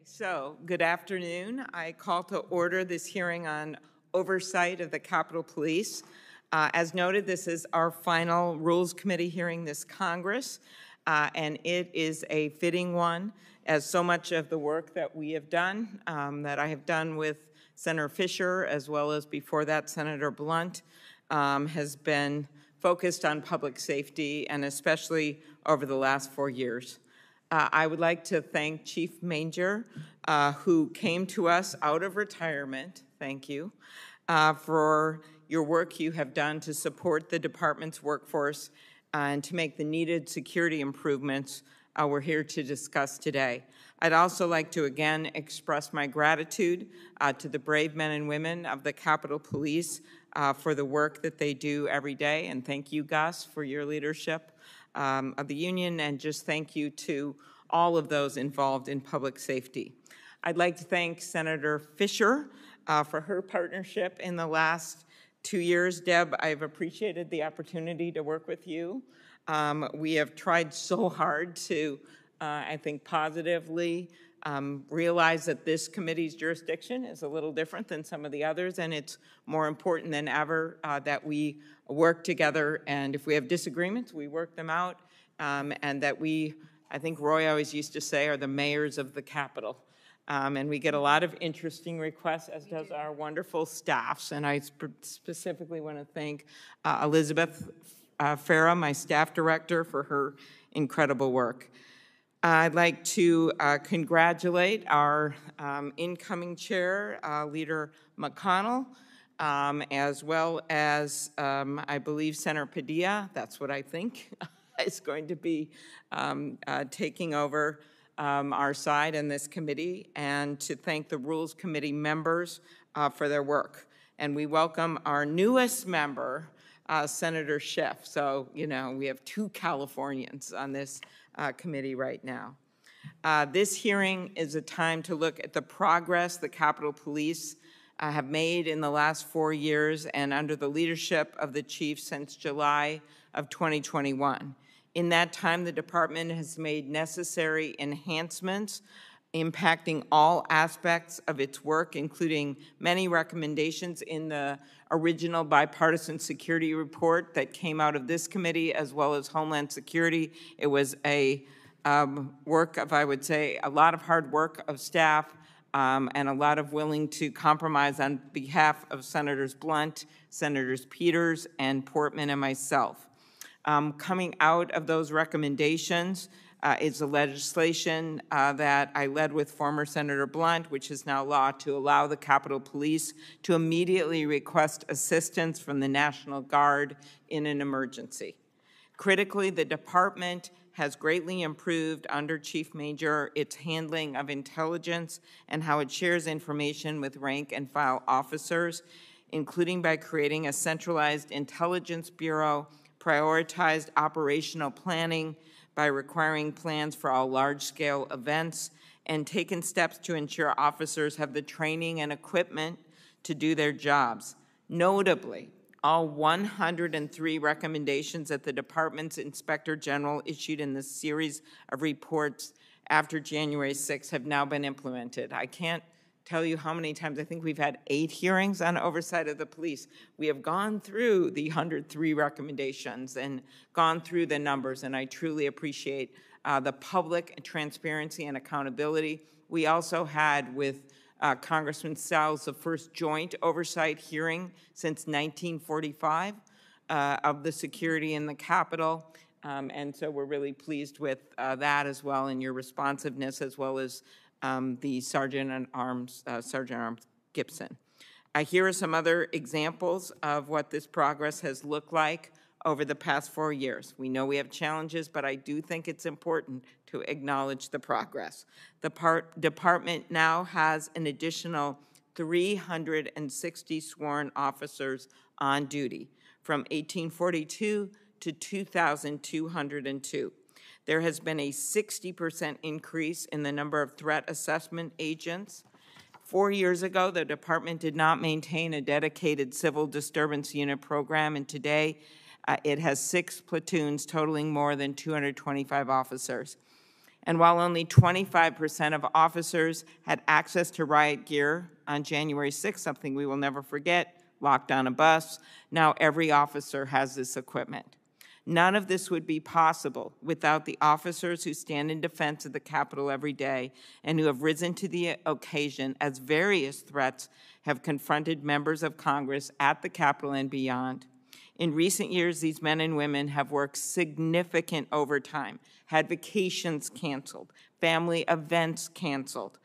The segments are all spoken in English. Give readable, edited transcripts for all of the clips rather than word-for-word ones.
So, good afternoon. I call to order this hearing on oversight of the Capitol Police. As noted, this is our final Rules Committee hearing this Congress, and it is a fitting one, as so much of the work that we have done, that I have done with Senator Fisher, as well as before that Senator Blunt, has been focused on public safety, and especially over the last 4 years. I would like to thank Chief Manger, who came to us out of retirement, thank you, for your work you have done to support the department's workforce and to make the needed security improvements we're here to discuss today. I'd also like to again express my gratitude to the brave men and women of the Capitol Police for the work that they do every day, and thank you, Gus, for your leadership of the union, and just thank you to all of those involved in public safety. I'd like to thank Senator Fisher for her partnership in the last 2 years. Deb, I've appreciated the opportunity to work with you. We have tried so hard to, I think, positively realize that this committee's jurisdiction is a little different than some of the others, and it's more important than ever that we work together, and if we have disagreements, we work them out, and that we, I think Roy always used to say, are the mayors of the Capitol. And we get a lot of interesting requests, as does our wonderful staffs, and I specifically want to thank Elizabeth Farah, my staff director, for her incredible work. I'd like to congratulate our incoming chair, Leader McConnell, as well as, I believe, Senator Padilla, that's what I think, is going to be taking over our side in this committee, and to thank the Rules Committee members for their work. And we welcome our newest member, Senator Schiff. So, you know, we have 2 Californians on this committee right now. This hearing is a time to look at the progress the Capitol Police have made in the last 4 years and under the leadership of the chief since July of 2021. In that time, the department has made necessary enhancements impacting all aspects of its work, including many recommendations in the original bipartisan security report that came out of this committee, as well as Homeland Security. It was a work of, I would say, a lot of hard work of staff and a lot of willing to compromise on behalf of Senators Blunt, Senators Peters, and Portman, and myself. Coming out of those recommendations is the legislation that I led with former Senator Blunt, which is now law, to allow the Capitol Police to immediately request assistance from the National Guard in an emergency. Critically, the department has greatly improved under Chief Manger its handling of intelligence and how it shares information with rank and file officers, including by creating a centralized intelligence bureau, prioritized operational planning by requiring plans for all large-scale events, and taken steps to ensure officers have the training and equipment to do their jobs. Notably, all 103 recommendations that the department's Inspector General issued in this series of reports after January 6th have now been implemented. I can't tell you how many times. I think we've had 8 hearings on oversight of the police. We have gone through the 103 recommendations and gone through the numbers, and I truly appreciate the public transparency and accountability. We also had with Congressman Sells the first joint oversight hearing since 1945 of the security in the Capitol, and so we're really pleased with that as well, and your responsiveness, as well as the Sergeant-at-Arms, Sergeant-at-Arms Gibson. Here are some other examples of what this progress has looked like over the past 4 years. We know we have challenges, but I do think it's important to acknowledge the progress. The department now has an additional 360 sworn officers on duty from 1842 to 2,202. There has been a 60% increase in the number of threat assessment agents. 4 years ago, the department did not maintain a dedicated civil disturbance unit program, and today it has 6 platoons totaling more than 225 officers. And while only 25% of officers had access to riot gear on January 6th, something we will never forget, locked on a bus, now every officer has this equipment. None of this would be possible without the officers who stand in defense of the Capitol every day and who have risen to the occasion as various threats have confronted members of Congress at the Capitol and beyond. In recent years, these men and women have worked significant overtime, had vacations canceled, family events canceled,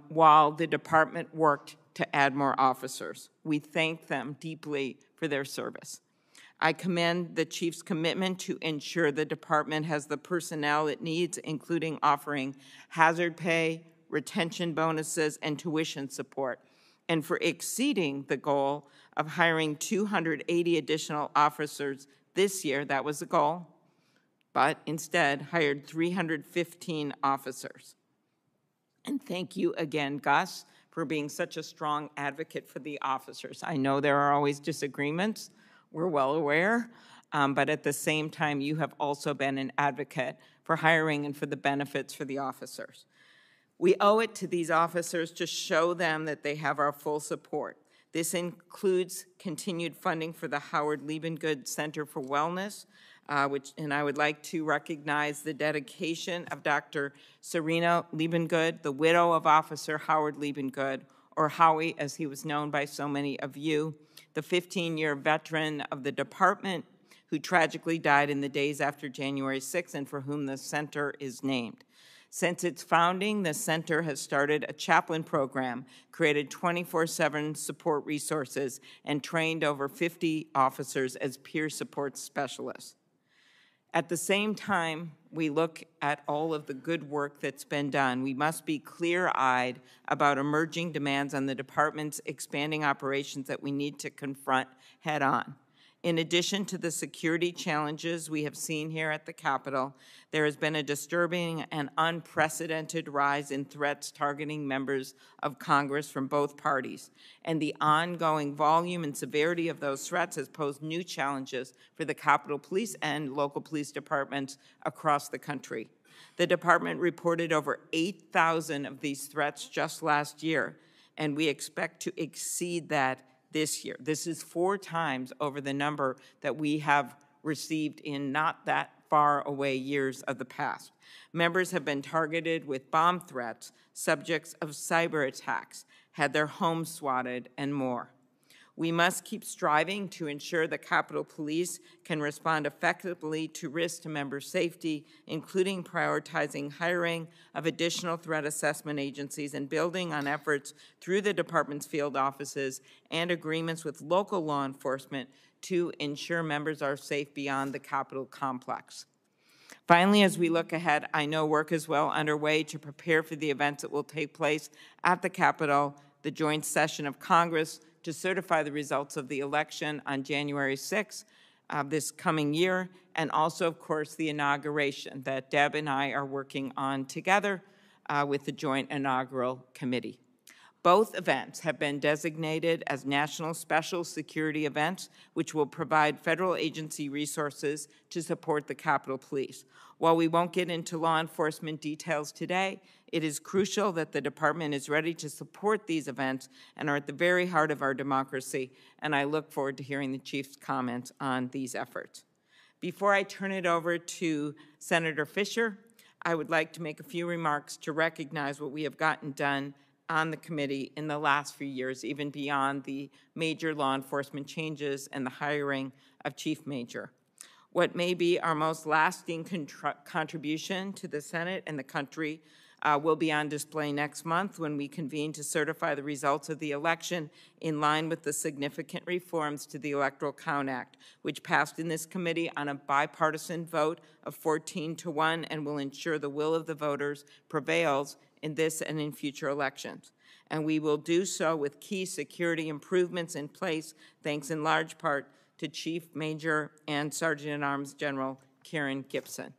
while the department worked to add more officers. We thank them deeply for their service. I commend the Chief's commitment to ensure the department has the personnel it needs, including offering hazard pay, retention bonuses, and tuition support, and for exceeding the goal of hiring 280 additional officers this year. That was the goal, but instead hired 315 officers. And thank you again, Gus, for being such a strong advocate for the officers. I know there are always disagreements. We're well aware, but at the same time, you have also been an advocate for hiring and for the benefits for the officers. We owe it to these officers to show them that they have our full support. This includes continued funding for the Howard Liebengood Center for Wellness, and I would like to recognize the dedication of Dr. Serena Liebengood, the widow of Officer Howard Liebengood, or Howie, as he was known by so many of you, the 15-year veteran of the department who tragically died in the days after January 6th and for whom the center is named. Since its founding, the center has started a chaplain program, created 24/7 support resources, and trained over 50 officers as peer support specialists. At the same time, we look at all of the good work that's been done. We must be clear-eyed about emerging demands on the department's expanding operations that we need to confront head-on. In addition to the security challenges we have seen here at the Capitol, there has been a disturbing and unprecedented rise in threats targeting members of Congress from both parties, and the ongoing volume and severity of those threats has posed new challenges for the Capitol Police and local police departments across the country. The department reported over 8,000 of these threats just last year, and we expect to exceed that this year. This is 4 times over the number that we have received in not that far away years of the past. Members have been targeted with bomb threats, subjects of cyber attacks, had their homes swatted, and more. We must keep striving to ensure the Capitol Police can respond effectively to risks to member safety, including prioritizing hiring of additional threat assessment agencies and building on efforts through the department's field offices and agreements with local law enforcement to ensure members are safe beyond the Capitol complex. Finally, as we look ahead, I know work is well underway to prepare for the events that will take place at the Capitol, the joint session of Congress, to certify the results of the election on January 6th this coming year, and also, of course, the inauguration that Deb and I are working on together with the Joint Inaugural Committee. Both events have been designated as national special security events, which will provide federal agency resources to support the Capitol Police. While we won't get into law enforcement details today, it is crucial that the department is ready to support these events and are at the very heart of our democracy, and I look forward to hearing the Chief's comments on these efforts. Before I turn it over to Senator Fisher, I would like to make a few remarks to recognize what we have gotten done on the committee in the last few years, even beyond the major law enforcement changes and the hiring of Chief Manger. What may be our most lasting contribution to the Senate and the country will be on display next month when we convene to certify the results of the election in line with the significant reforms to the Electoral Count Act, which passed in this committee on a bipartisan vote of 14-1 and will ensure the will of the voters prevails in this and in future elections. And we will do so with key security improvements in place, thanks in large part to Chief Manger and Sergeant-at-Arms General Karen Gibson.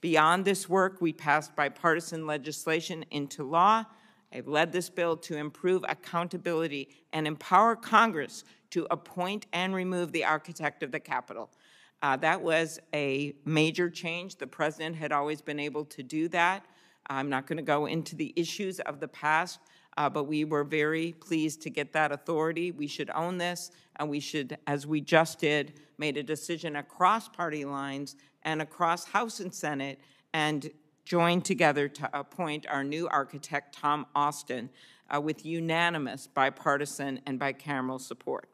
Beyond this work, we passed bipartisan legislation into law. I've led this bill to improve accountability and empower Congress to appoint and remove the architect of the Capitol. That was a major change. The president had always been able to do that. I'm not going to go into the issues of the past, but we were very pleased to get that authority. We should own this, and we should, as we just did, made a decision across party lines and across House and Senate, and joined together to appoint our new architect, Tom Austin, with unanimous bipartisan and bicameral support.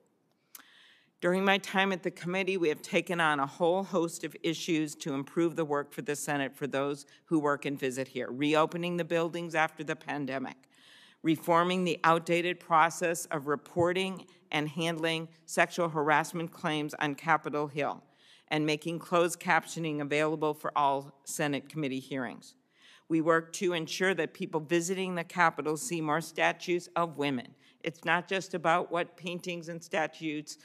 During my time at the committee, we have taken on a whole host of issues to improve the work for the Senate for those who work and visit here. Reopening the buildings after the pandemic, reforming the outdated process of reporting and handling sexual harassment claims on Capitol Hill, and making closed captioning available for all Senate committee hearings. We work to ensure that people visiting the Capitol see more statues of women. It's not just about what paintings and statues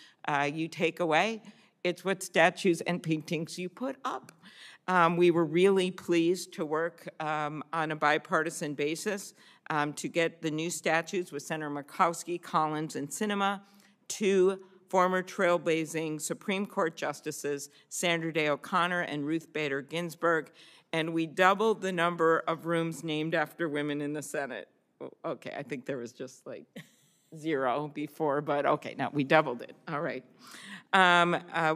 you take away, it's what statues and paintings you put up. We were really pleased to work on a bipartisan basis to get the new statues with Senator Murkowski, Collins, and Sinema, two former trailblazing Supreme Court justices, Sandra Day O'Connor and Ruth Bader Ginsburg, and we doubled the number of rooms named after women in the Senate. Okay, I think there was just like 0 before, but okay, now we doubled it. All right.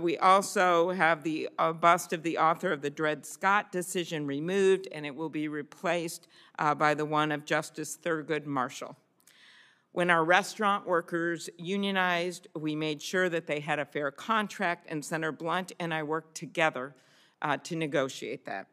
We also have the bust of the author of the Dred Scott decision removed, and it will be replaced by the one of Justice Thurgood Marshall. When our restaurant workers unionized, we made sure that they had a fair contract, and Senator Blunt and I worked together to negotiate that.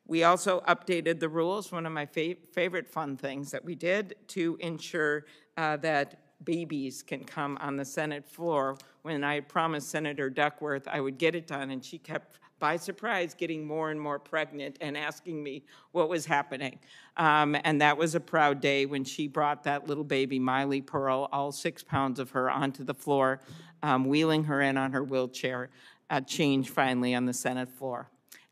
We also updated the rules, one of my favorite fun things that we did, to ensure that babies can come on the Senate floor. When I promised Senator Duckworth I would get it done, and she kept, by surprise, getting more and more pregnant and asking me what was happening. And that was a proud day when she brought that little baby, Miley Pearl, all 6 pounds of her, onto the floor, wheeling her in on her wheelchair, change finally on the Senate floor.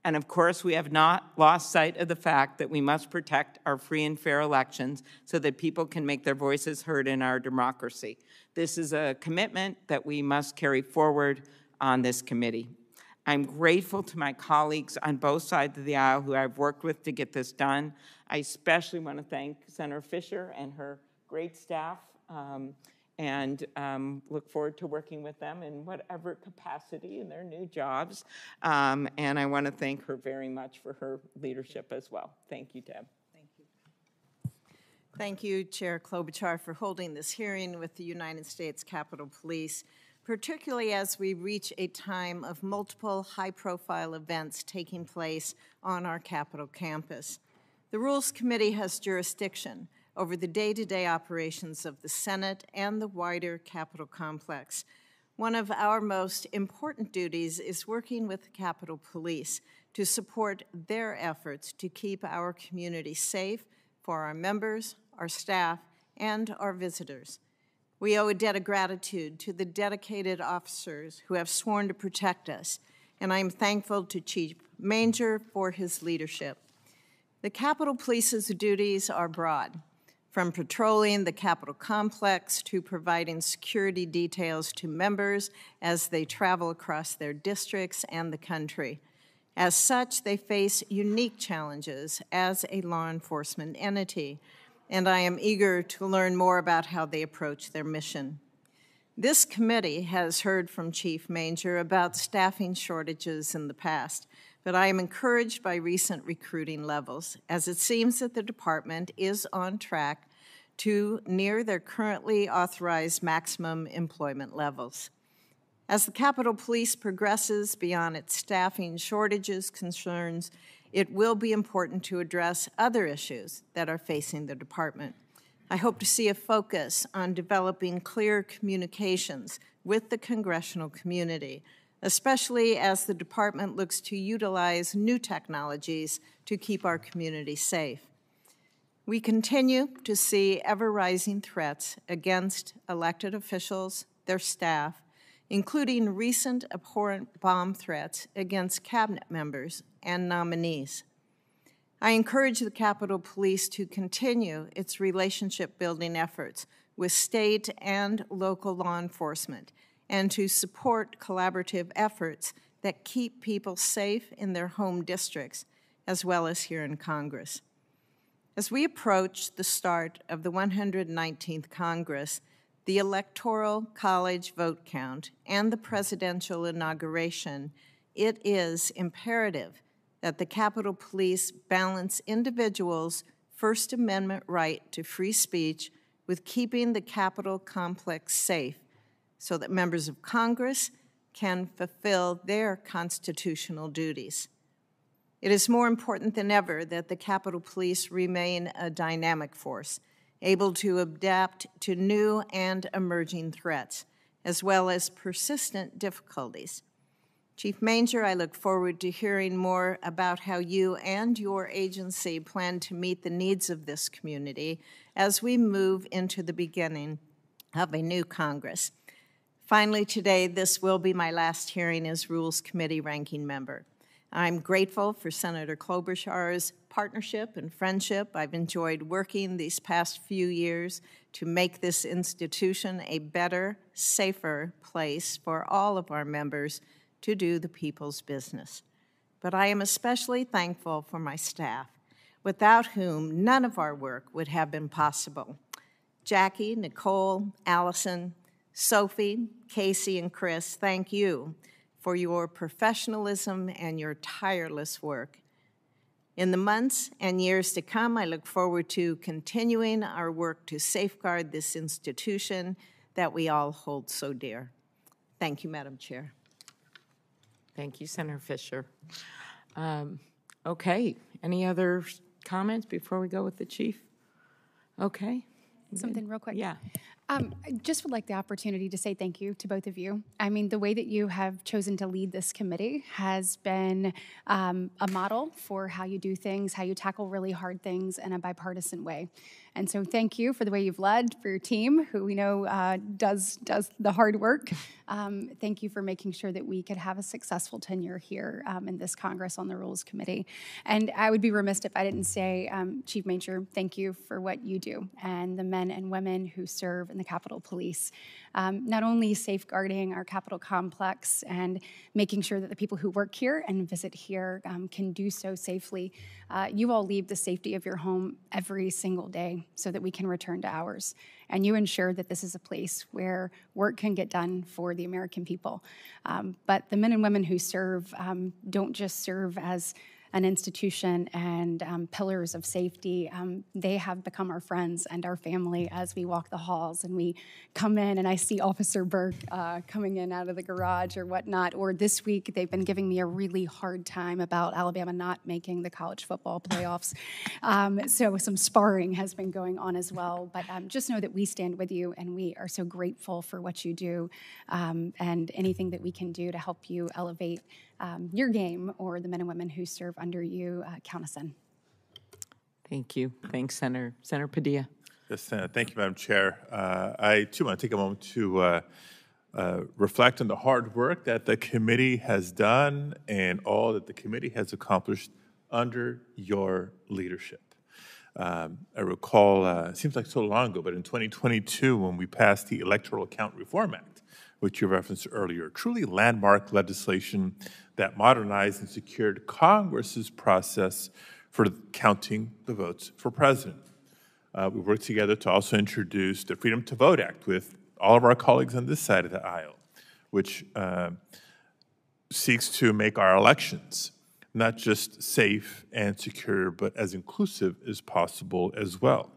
And of course, we have not lost sight of the fact that we must protect our free and fair elections so that people can make their voices heard in our democracy. This is a commitment that we must carry forward on this committee. I'm grateful to my colleagues on both sides of the aisle who I've worked with to get this done. I especially want to thank Senator Fisher and her great staff, and look forward to working with them in whatever capacity in their new jobs. And I want to thank her very much for her leadership as well. Thank you, Deb. Thank you. Thank you, Chair Klobuchar, for holding this hearing with the United States Capitol Police, particularly as we reach a time of multiple high-profile events taking place on our Capitol campus. The Rules Committee has jurisdiction over the day-to-day operations of the Senate and the wider Capitol complex. One of our most important duties is working with the Capitol Police to support their efforts to keep our community safe for our members, our staff, and our visitors. We owe a debt of gratitude to the dedicated officers who have sworn to protect us, and I am thankful to Chief Manger for his leadership. The Capitol Police's duties are broad, from patrolling the Capitol complex to providing security details to members as they travel across their districts and the country. As such, they face unique challenges as a law enforcement entity, and I am eager to learn more about how they approach their mission. This committee has heard from Chief Manger about staffing shortages in the past, but I am encouraged by recent recruiting levels, as it seems that the department is on track to near their currently authorized maximum employment levels. As the Capitol Police progresses beyond its staffing shortages concerns, it will be important to address other issues that are facing the department. I hope to see a focus on developing clear communications with the congressional community, especially as the department looks to utilize new technologies to keep our community safe. We continue to see ever-rising threats against elected officials, their staff, including recent abhorrent bomb threats against cabinet members and nominees. I encourage the Capitol Police to continue its relationship-building efforts with state and local law enforcement and to support collaborative efforts that keep people safe in their home districts, as well as here in Congress. As we approach the start of the 119th Congress, the Electoral College vote count, and the presidential inauguration, it is imperative that the Capitol Police balance individuals' First Amendment right to free speech with keeping the Capitol complex safe so that members of Congress can fulfill their constitutional duties. It is more important than ever that the Capitol Police remain a dynamic force, able to adapt to new and emerging threats, as well as persistent difficulties. Chief Manger, I look forward to hearing more about how you and your agency plan to meet the needs of this community as we move into the beginning of a new Congress. Finally, today, this will be my last hearing as Rules Committee ranking member. I'm grateful for Senator Klobuchar's partnership and friendship. I've enjoyed working these past few years to make this institution a better, safer place for all of our members to do the people's business. But I am especially thankful for my staff, without whom none of our work would have been possible. Jackie, Nicole, Allison, Sophie, Casey, and Chris, thank you for your professionalism and your tireless work. In the months and years to come, I look forward to continuing our work to safeguard this institution that we all hold so dear. Thank you, Madam Chair. Thank you, Senator Fisher. Okay, any other comments before we go with the chief? Okay. Something real quick. Yeah. I just would like the opportunity to say thank you to both of you. I mean, the way that you have chosen to lead this committee has been a model for how you do things, how you tackle really hard things in a bipartisan way. And so thank you for the way you've led, for your team, who we know does the hard work. Thank you for making sure that we could have a successful tenure here in this Congress on the Rules Committee. And I would be remiss if I didn't say, Chief Manger, thank you for what you do and the men and women who serve in the Capitol Police. Not only safeguarding our Capitol complex and making sure that the people who work here and visit here can do so safely, you all leave the safety of your home every single day so that we can return to ours. And you ensure that this is a place where work can get done for the American people. But the men and women who serve don't just serve as an institution and pillars of safety. They have become our friends and our family as we walk the halls and we come in and I see Officer Burke coming in out of the garage or whatnot. Or this week, they've been giving me a really hard time about Alabama not making the college football playoffs. So some sparring has been going on as well. But just know that we stand with you and we are so grateful for what you do and anything that we can do to help you elevate your game or the men and women who serve under you, count us in. Thank you. Thanks, Senator. Senator Padilla. Yes, thank you, Madam Chair. I, too, want to take a moment to reflect on the hard work that the committee has done and all that the committee has accomplished under your leadership. I recall, it seems like so long ago, but in 2022, when we passed the Electoral Count Reform Act, which you referenced earlier, truly landmark legislation that modernized and secured Congress's process for counting the votes for president. We worked together to also introduce the Freedom to Vote Act with all of our colleagues on this side of the aisle, which seeks to make our elections not just safe and secure, but as inclusive as possible as well.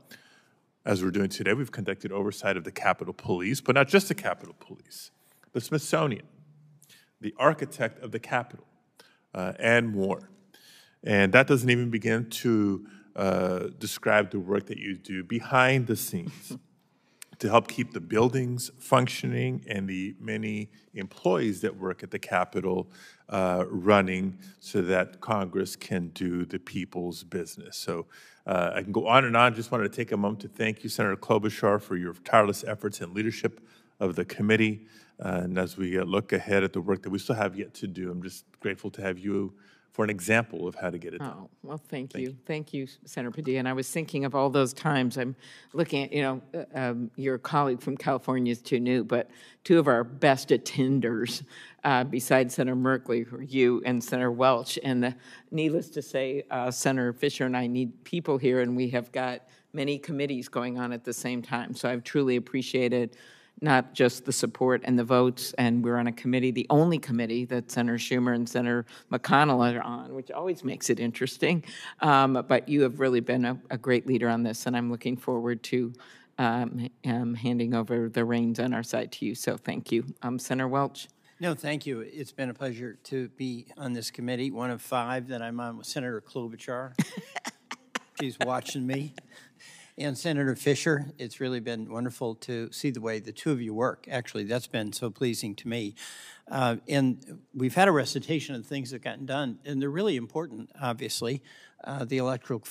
As we're doing today, we've conducted oversight of the Capitol Police, but not just the Capitol Police, the Smithsonian, the architect of the Capitol, and more. And that doesn't even begin to describe the work that you do behind the scenes to help keep the buildings functioning and the many employees that work at the Capitol running so that Congress can do the people's business. So I can go on and on. Just wanted to take a moment to thank you, Senator Klobuchar, for your tireless efforts and leadership of the committee. And as we look ahead at the work that we still have yet to do, I'm just grateful to have you for an example of how to get it done. Oh, well, thank you. Thank you, Senator Padilla. And I was thinking of all those times. I'm looking at, your colleague from California is too new, but two of our best attenders, besides Senator Merkley, were you and Senator Welch. And needless to say, Senator Fisher and I need people here, and we have got many committees going on at the same time. So I've truly appreciated not just the support and the votes, and we're on a committee, the only committee that Senator Schumer and Senator McConnell are on, which always makes it interesting. But you have really been a great leader on this, and I'm looking forward to handing over the reins on our side to you. So thank you. Senator Welch. No, thank you. It's been a pleasure to be on this committee, one of 5 that I'm on with Senator Klobuchar. She's watching me. And Senator Fisher, it's really been wonderful to see the way the two of you work. Actually, that's been so pleasing to me. And we've had a recitation of things that have gotten done, and they're really important, obviously. The Electoral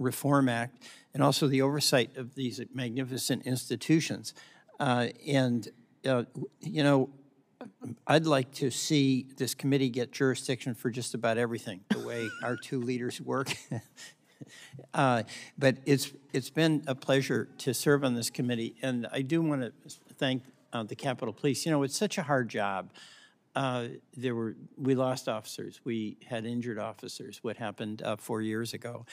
Reform Act, and also the oversight of these magnificent institutions. I'd like to see this committee get jurisdiction for just about everything, the way our two leaders work. But it's been a pleasure to serve on this committee, and I do want to thank the Capitol Police. It's such a hard job. We lost officers. We had injured officers. What happened 4 years ago,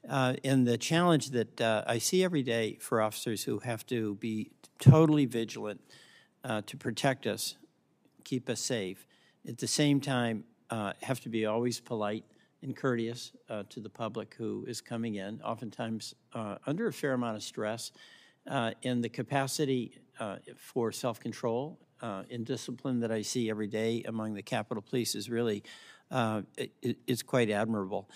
and the challenge that I see every day for officers who have to be totally vigilant to protect us, keep us safe. At the same time, have to be always polite and courteous to the public who is coming in, oftentimes under a fair amount of stress, and the capacity for self-control and discipline that I see every day among the Capitol Police is really, it's quite admirable.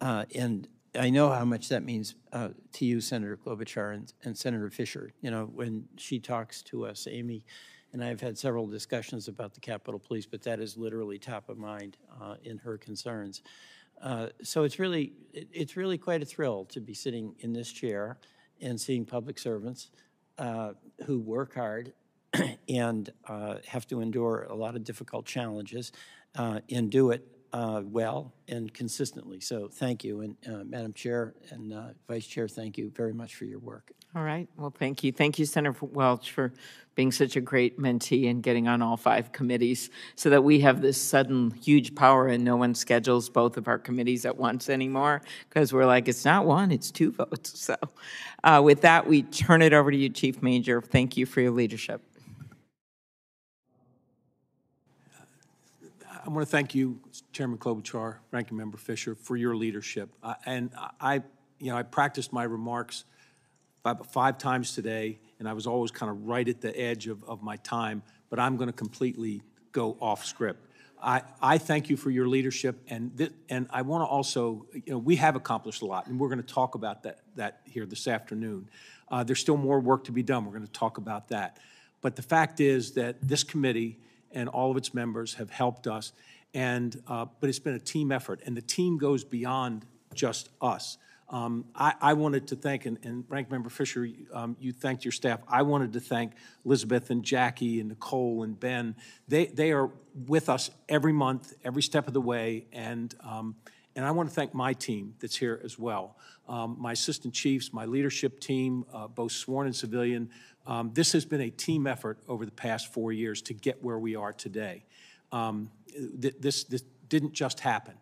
And I know how much that means to you, Senator Klobuchar and Senator Fisher. When she talks to us, Amy and I have had several discussions about the Capitol Police, but that is literally top of mind in her concerns. So it's really quite a thrill to be sitting in this chair and seeing public servants who work hard and have to endure a lot of difficult challenges and do it well and consistently. So thank you. And Madam Chair and Vice Chair, thank you very much for your work. All right. Well, thank you. Thank you, Senator Welch, for being such a great mentee and getting on all 5 committees so that we have this sudden huge power and no one schedules both of our committees at once anymore because we're like, it's not 1, it's 2 votes. So with that, we turn it over to you, Chief Manger. Thank you for your leadership. I want to thank you, Chairman Klobuchar, Ranking Member Fisher, for your leadership. I practiced my remarks about 5 times today, and I was always kind of right at the edge of my time, but I'm going to completely go off script. I thank you for your leadership, and I want to also, we have accomplished a lot, and we're going to talk about that here this afternoon. There's still more work to be done. We're going to talk about that. But the fact is that this committee and all of its members have helped us, but it's been a team effort, and the team goes beyond just us. I wanted to thank, and Ranking Member Fisher, you thanked your staff. I wanted to thank Elizabeth and Jackie and Nicole and Ben. They are with us every month, every step of the way, and I want to thank my team that's here as well. My assistant chiefs, my leadership team, both sworn and civilian. This has been a team effort over the past 4 years to get where we are today. This didn't just happen.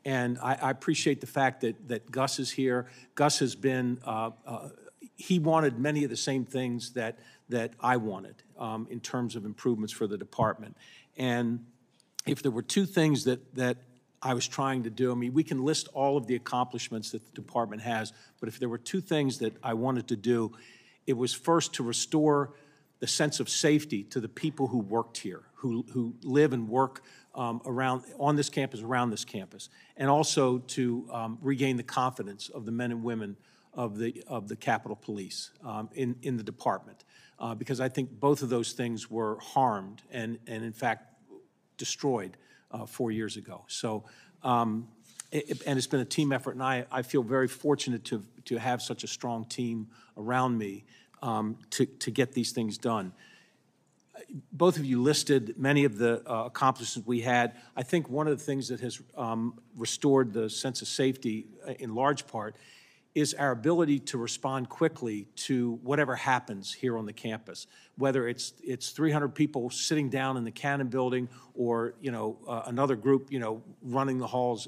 And I appreciate the fact that Gus is here. Gus has been, he wanted many of the same things that I wanted in terms of improvements for the department. And if there were 2 things that I was trying to do, I mean, we can list all of the accomplishments that the department has, but if there were 2 things that I wanted to do, it was first to restore the sense of safety to the people who worked here, who live and work on this campus, around this campus, and also to regain the confidence of the men and women of the Capitol Police in the department, because I think both of those things were harmed and in fact destroyed 4 years ago. So, and it's been a team effort, and I feel very fortunate to have such a strong team around me to get these things done. both of you listed many of the accomplishments we had. I think one of the things that has restored the sense of safety in large part is our ability to respond quickly to whatever happens here on the campus, whether it's 300 people sitting down in the Cannon building or, another group, running the halls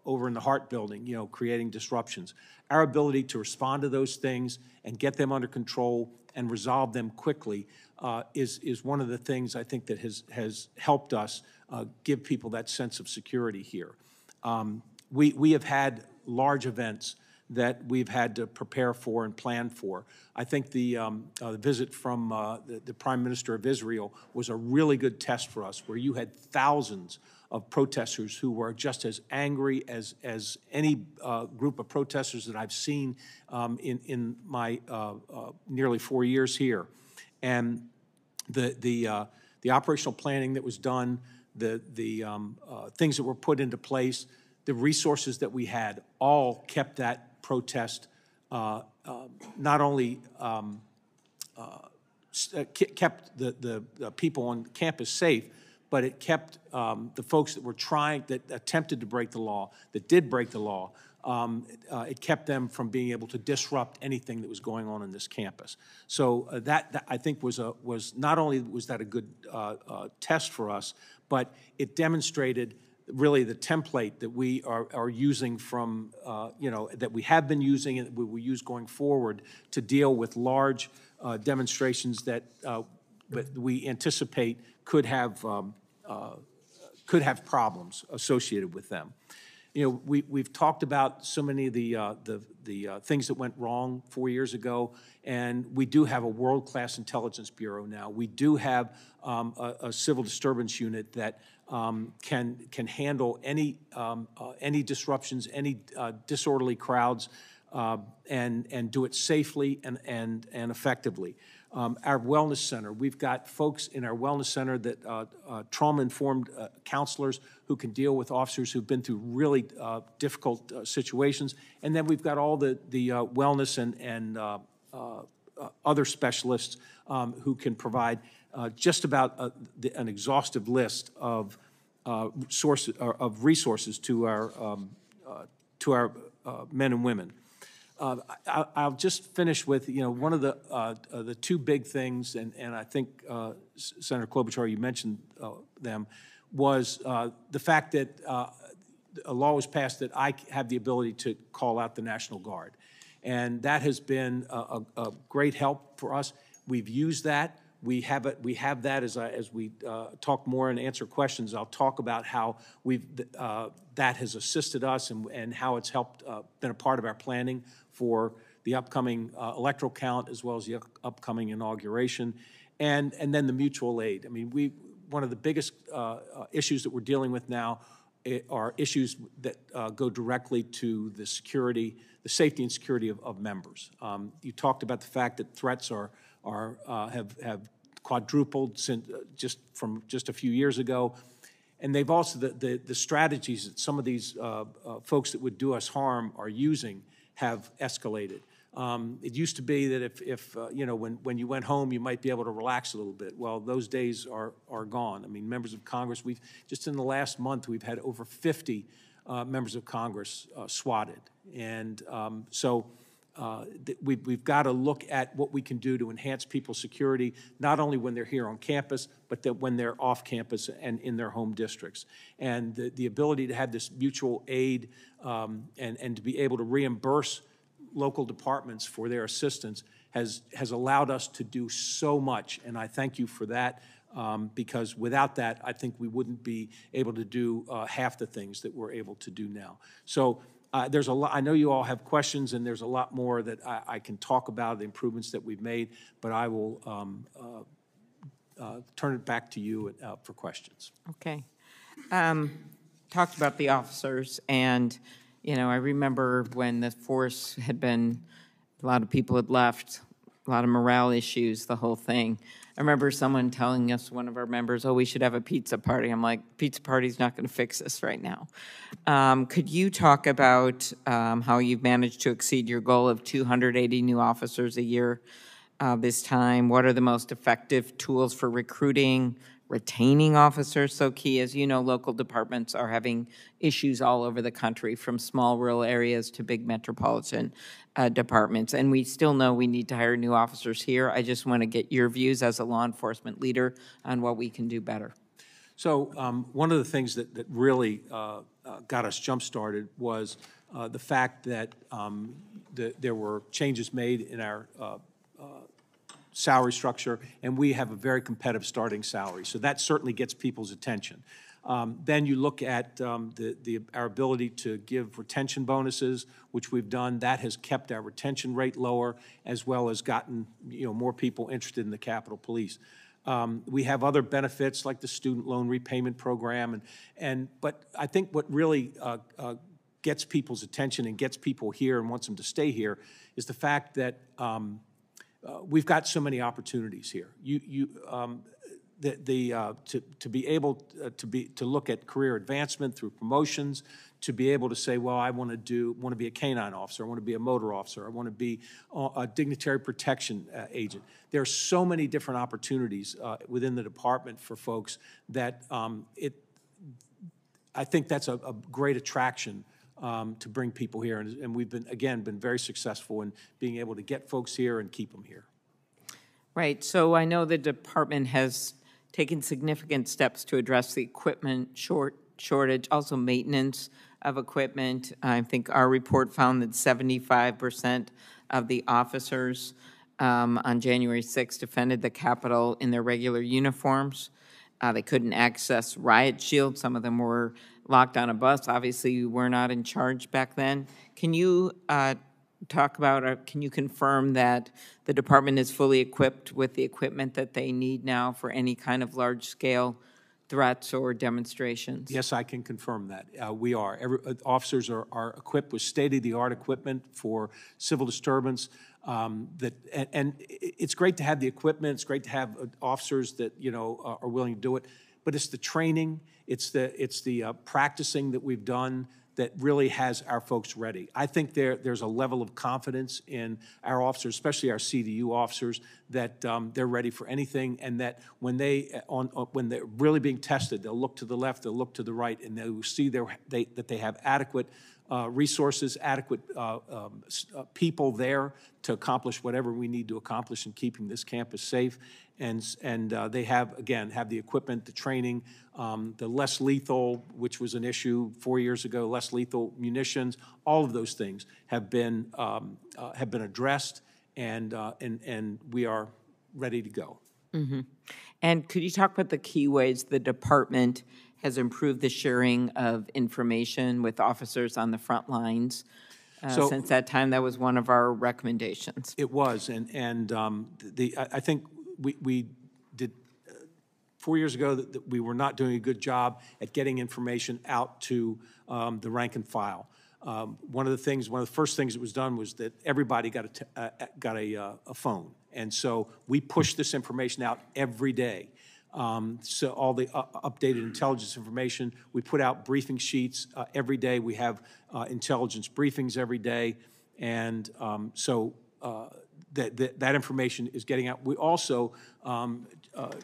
over in the Hart building, creating disruptions. Our ability to respond to those things and get them under control and resolve them quickly is one of the things I think that has helped us give people that sense of security here. We have had large events that we've had to prepare for and plan for. I think the visit from the Prime Minister of Israel was a really good test for us, where you had thousands of protesters who were just as angry as any group of protesters that I've seen in my nearly 4 years here. And the operational planning that was done, the things that were put into place, the resources that we had, all kept that protest not only kept the people on campus safe, but it kept the folks that attempted to break the law, that did break the law, it kept them from being able to disrupt anything that was going on in this campus. So that I think was not only was that a good test for us, but it demonstrated really the template that we are using from, that we have been using and that we will use going forward to deal with large demonstrations that we anticipate could have problems associated with them. We've talked about so many of the things that went wrong 4 years ago, and we do have a world-class intelligence bureau now. We do have a civil disturbance unit that can handle any disruptions, any disorderly crowds, and do it safely and effectively. Our wellness center, we've got folks in our wellness center that trauma-informed counselors who can deal with officers who've been through really difficult situations. And then we've got all the wellness and other specialists who can provide just about an exhaustive list of resources to our men and women. I'll just finish with, one of the two big things, and I think, Senator Klobuchar, you mentioned them, was the fact that a law was passed that I have the ability to call out the National Guard. And that has been a great help for us. We've used that. We have that as we talk more and answer questions. I'll talk about how that has assisted us and how it's helped, been a part of our planning for the upcoming electoral count as well as the upcoming inauguration, and then the mutual aid. I mean, one of the biggest issues that we're dealing with now are issues that go directly to the safety and security of members. You talked about the fact that threats have quadrupled since just a few years ago, and they've also the strategies that some of these folks that would do us harm are using have escalated. It used to be that if when you went home, you might be able to relax a little bit. Well, those days are gone. I mean, members of Congress, just in the last month, we've had over 50 members of Congress swatted. And we've got to look at what we can do to enhance people's security, not only when they're here on campus, but that when they're off campus and in their home districts. And the ability to have this mutual aid and to be able to reimburse local departments for their assistance has allowed us to do so much. And I thank you for that, because without that, I think we wouldn't be able to do half the things that we're able to do now. So there's a lot. I know you all have questions, and there's a lot more that I can talk about, the improvements that we've made, but I will turn it back to you for questions. Okay. Talked about the officers, and, I remember when the force had been, a lot of people had left, a lot of morale issues, the whole thing. I remember someone telling us, one of our members, we should have a pizza party. I'm like, pizza party's not going to fix this right now. Could you talk about how you've managed to exceed your goal of 280 new officers a year this time? What are the most effective tools for recruiting, retaining officers? So key, as you know, local departments are having issues all over the country, from small rural areas to big metropolitan departments. And we still know we need to hire new officers here. I just want to get your views as a law enforcement leader on what we can do better. So one of the things that really got us jump-started was the fact that there were changes made in our salary structure, and we have a very competitive starting salary. So that certainly gets people's attention. Then you look at our ability to give retention bonuses, which we've done. That has kept our retention rate lower, as well as gotten more people interested in the Capitol Police. We have other benefits like the student loan repayment program, but I think what really gets people's attention and gets people here and wants them to stay here is the fact that we've got so many opportunities here. To be able to look at career advancement through promotions, to be able to say, well, I want to be a canine officer, I want to be a motor officer, I want to be a dignitary protection agent. There are so many different opportunities within the department for folks that I think that's a great attraction to bring people here, and we've been very successful in being able to get folks here and keep them here. Right. So I know the department has taken significant steps to address the equipment shortage, also maintenance of equipment. I think our report found that 75% of the officers on January 6th defended the Capitol in their regular uniforms. They couldn't access riot shields. Some of them were locked on a bus. Obviously, we were not in charge back then. Can you talk about, or can you confirm that the department is fully equipped with the equipment that they need now for any kind of large-scale threats or demonstrations? Yes, I can confirm that. We are. Officers are equipped with state-of-the-art equipment for civil disturbance. And it's great to have the equipment. It's great to have officers that are willing to do it. But it's the training, it's the practicing that we've done that really has our folks ready. I think there's a level of confidence in our officers, especially our CDU officers, that they're ready for anything, and that when they're really being tested, they'll look to the left, they'll look to the right, and they'll see that they have adequate resources, adequate people there to accomplish whatever we need to accomplish in keeping this campus safe. And they have the equipment, the training, the less lethal, which was an issue 4 years ago, less lethal munitions. All of those things have been addressed, and we are ready to go. Mm-hmm. And could you talk about the key ways the department has improved the sharing of information with officers on the front lines? Since that time, that was one of our recommendations. It was, and I think we did 4 years ago that we were not doing a good job at getting information out to the rank and file. One of the first things that was done was that everybody got a phone, and so we pushed this information out every day. So all the updated intelligence information, we put out briefing sheets every day. We have intelligence briefings every day, and that information is getting out. We also,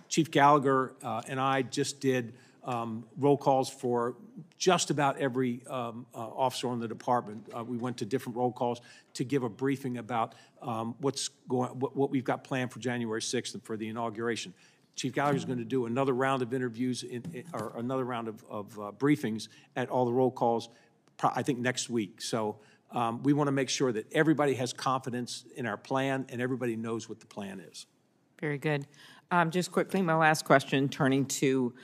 Chief Gallagher and I just did roll calls for just about every officer in the department. We went to different roll calls to give a briefing about what we've got planned for January 6th and for the inauguration. Chief Gallagher is going to do another round of interviews or another round of briefings at all the roll calls, I think next week. So we want to make sure that everybody has confidence in our plan and everybody knows what the plan is. Very good. Just quickly, my last question, turning to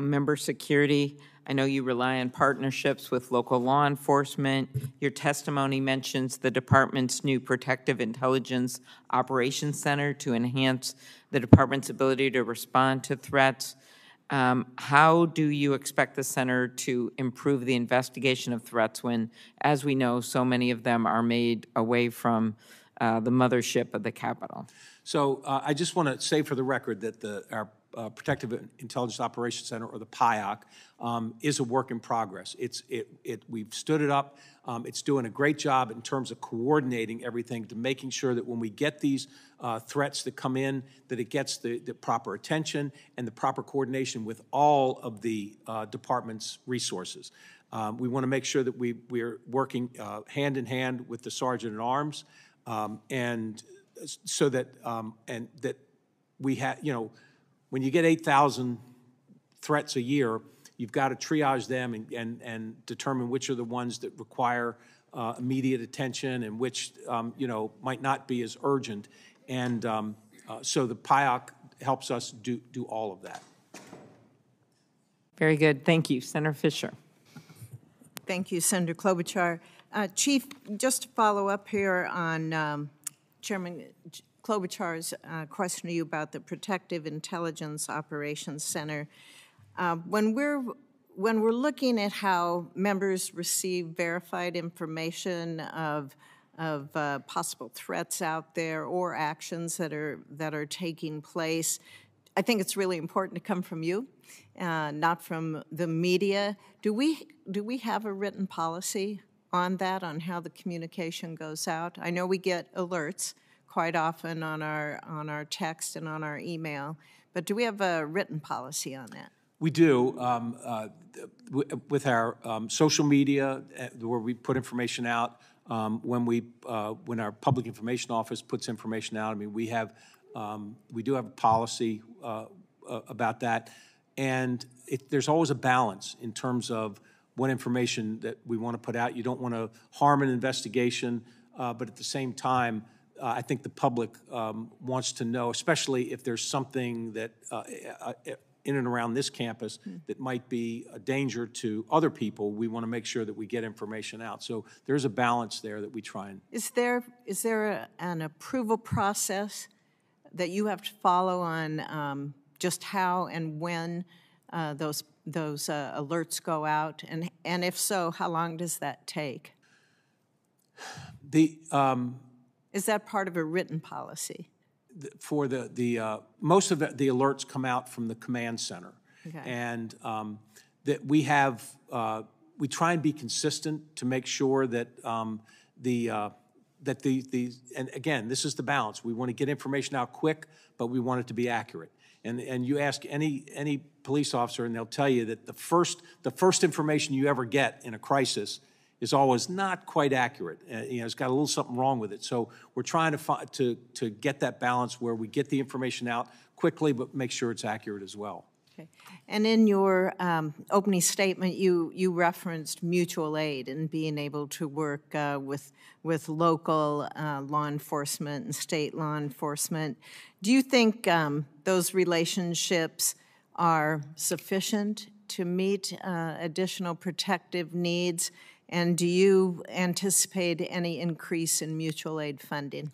member security. I know you rely on partnerships with local law enforcement. Your testimony mentions the department's new Protective Intelligence Operations Center to enhance the department's ability to respond to threats. How do you expect the center to improve the investigation of threats when, as we know, so many of them are made away from the mothership of the Capitol? So I just want to say for the record that our Protective Intelligence Operations Center, or the PIOC, is a work in progress. We've stood it up. It's doing a great job in terms of coordinating everything to making sure that when we get these threats that come in, that it gets the proper attention and the proper coordination with all of the department's resources. We want to make sure that we're working hand in hand with the Sergeant at Arms, and so that we have, when you get 8,000 threats a year, you've got to triage them and determine which are the ones that require immediate attention and which, might not be as urgent. And so the PIOC helps us do all of that. Very good. Thank you. Senator Fisher. Thank you, Senator Klobuchar. Chief, just to follow up here on Chairman Klobuchar's question to you about the Protective Intelligence Operations Center. When we're looking at how members receive verified information of possible threats out there or actions that are taking place, I think it's really important to come from you, not from the media. Do we have a written policy on that, on how the communication goes out? I know we get alerts quite often on our text and on our email, but do we have a written policy on that? We do. With our social media, where we put information out, when our public information office puts information out, I mean, we do have a policy about that, and there's always a balance in terms of what information that we want to put out. You don't want to harm an investigation, but at the same time, I think the public wants to know, especially if there's something that in and around this campus that might be a danger to other people. We want to make sure that we get information out. So there's a balance there that we try and. Is there an approval process that you have to follow on just how and when those alerts go out, and if so, how long does that take? Is that part of a written policy? For most of the alerts come out from the command center, okay. And that we try and be consistent to make sure that and again, this is the balance. We want to get information out quick, but we want it to be accurate. And you ask any police officer, and they'll tell you that the first information you ever get in a crisis is always not quite accurate. It's got a little something wrong with it. So we're trying to get that balance where we get the information out quickly, but make sure it's accurate as well. Okay. And in your opening statement, you referenced mutual aid and being able to work with local law enforcement and state law enforcement. Do you think those relationships are sufficient to meet additional protective needs? And do you anticipate any increase in mutual aid funding?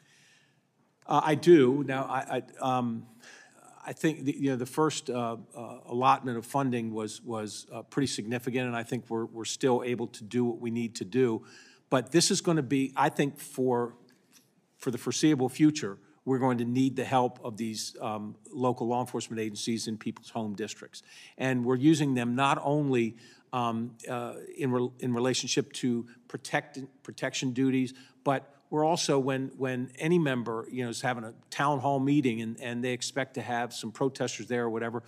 I do. Now, I think the first allotment of funding was pretty significant, and I think we're still able to do what we need to do. But this is going to be, I think, for the foreseeable future, we're going to need the help of these local law enforcement agencies in people's home districts, and we're using them not only in relationship to protection duties, but we're also, when any member is having a town hall meeting and they expect to have some protesters there or whatever,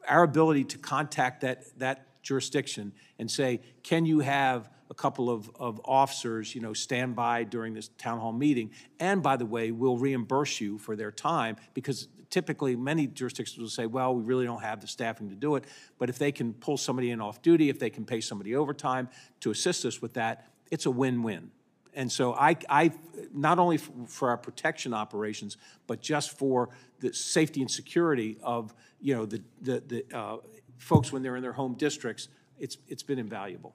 our ability to contact that jurisdiction and say, can you have a couple of officers stand by during this town hall meeting, and by the way, we'll reimburse you for their time, because typically many jurisdictions will say, well, we really don't have the staffing to do it, but if they can pull somebody in off duty, if they can pay somebody overtime to assist us with that, it's a win-win. And so I not only for our protection operations, but just for the safety and security of the folks when they're in their home districts, it's been invaluable.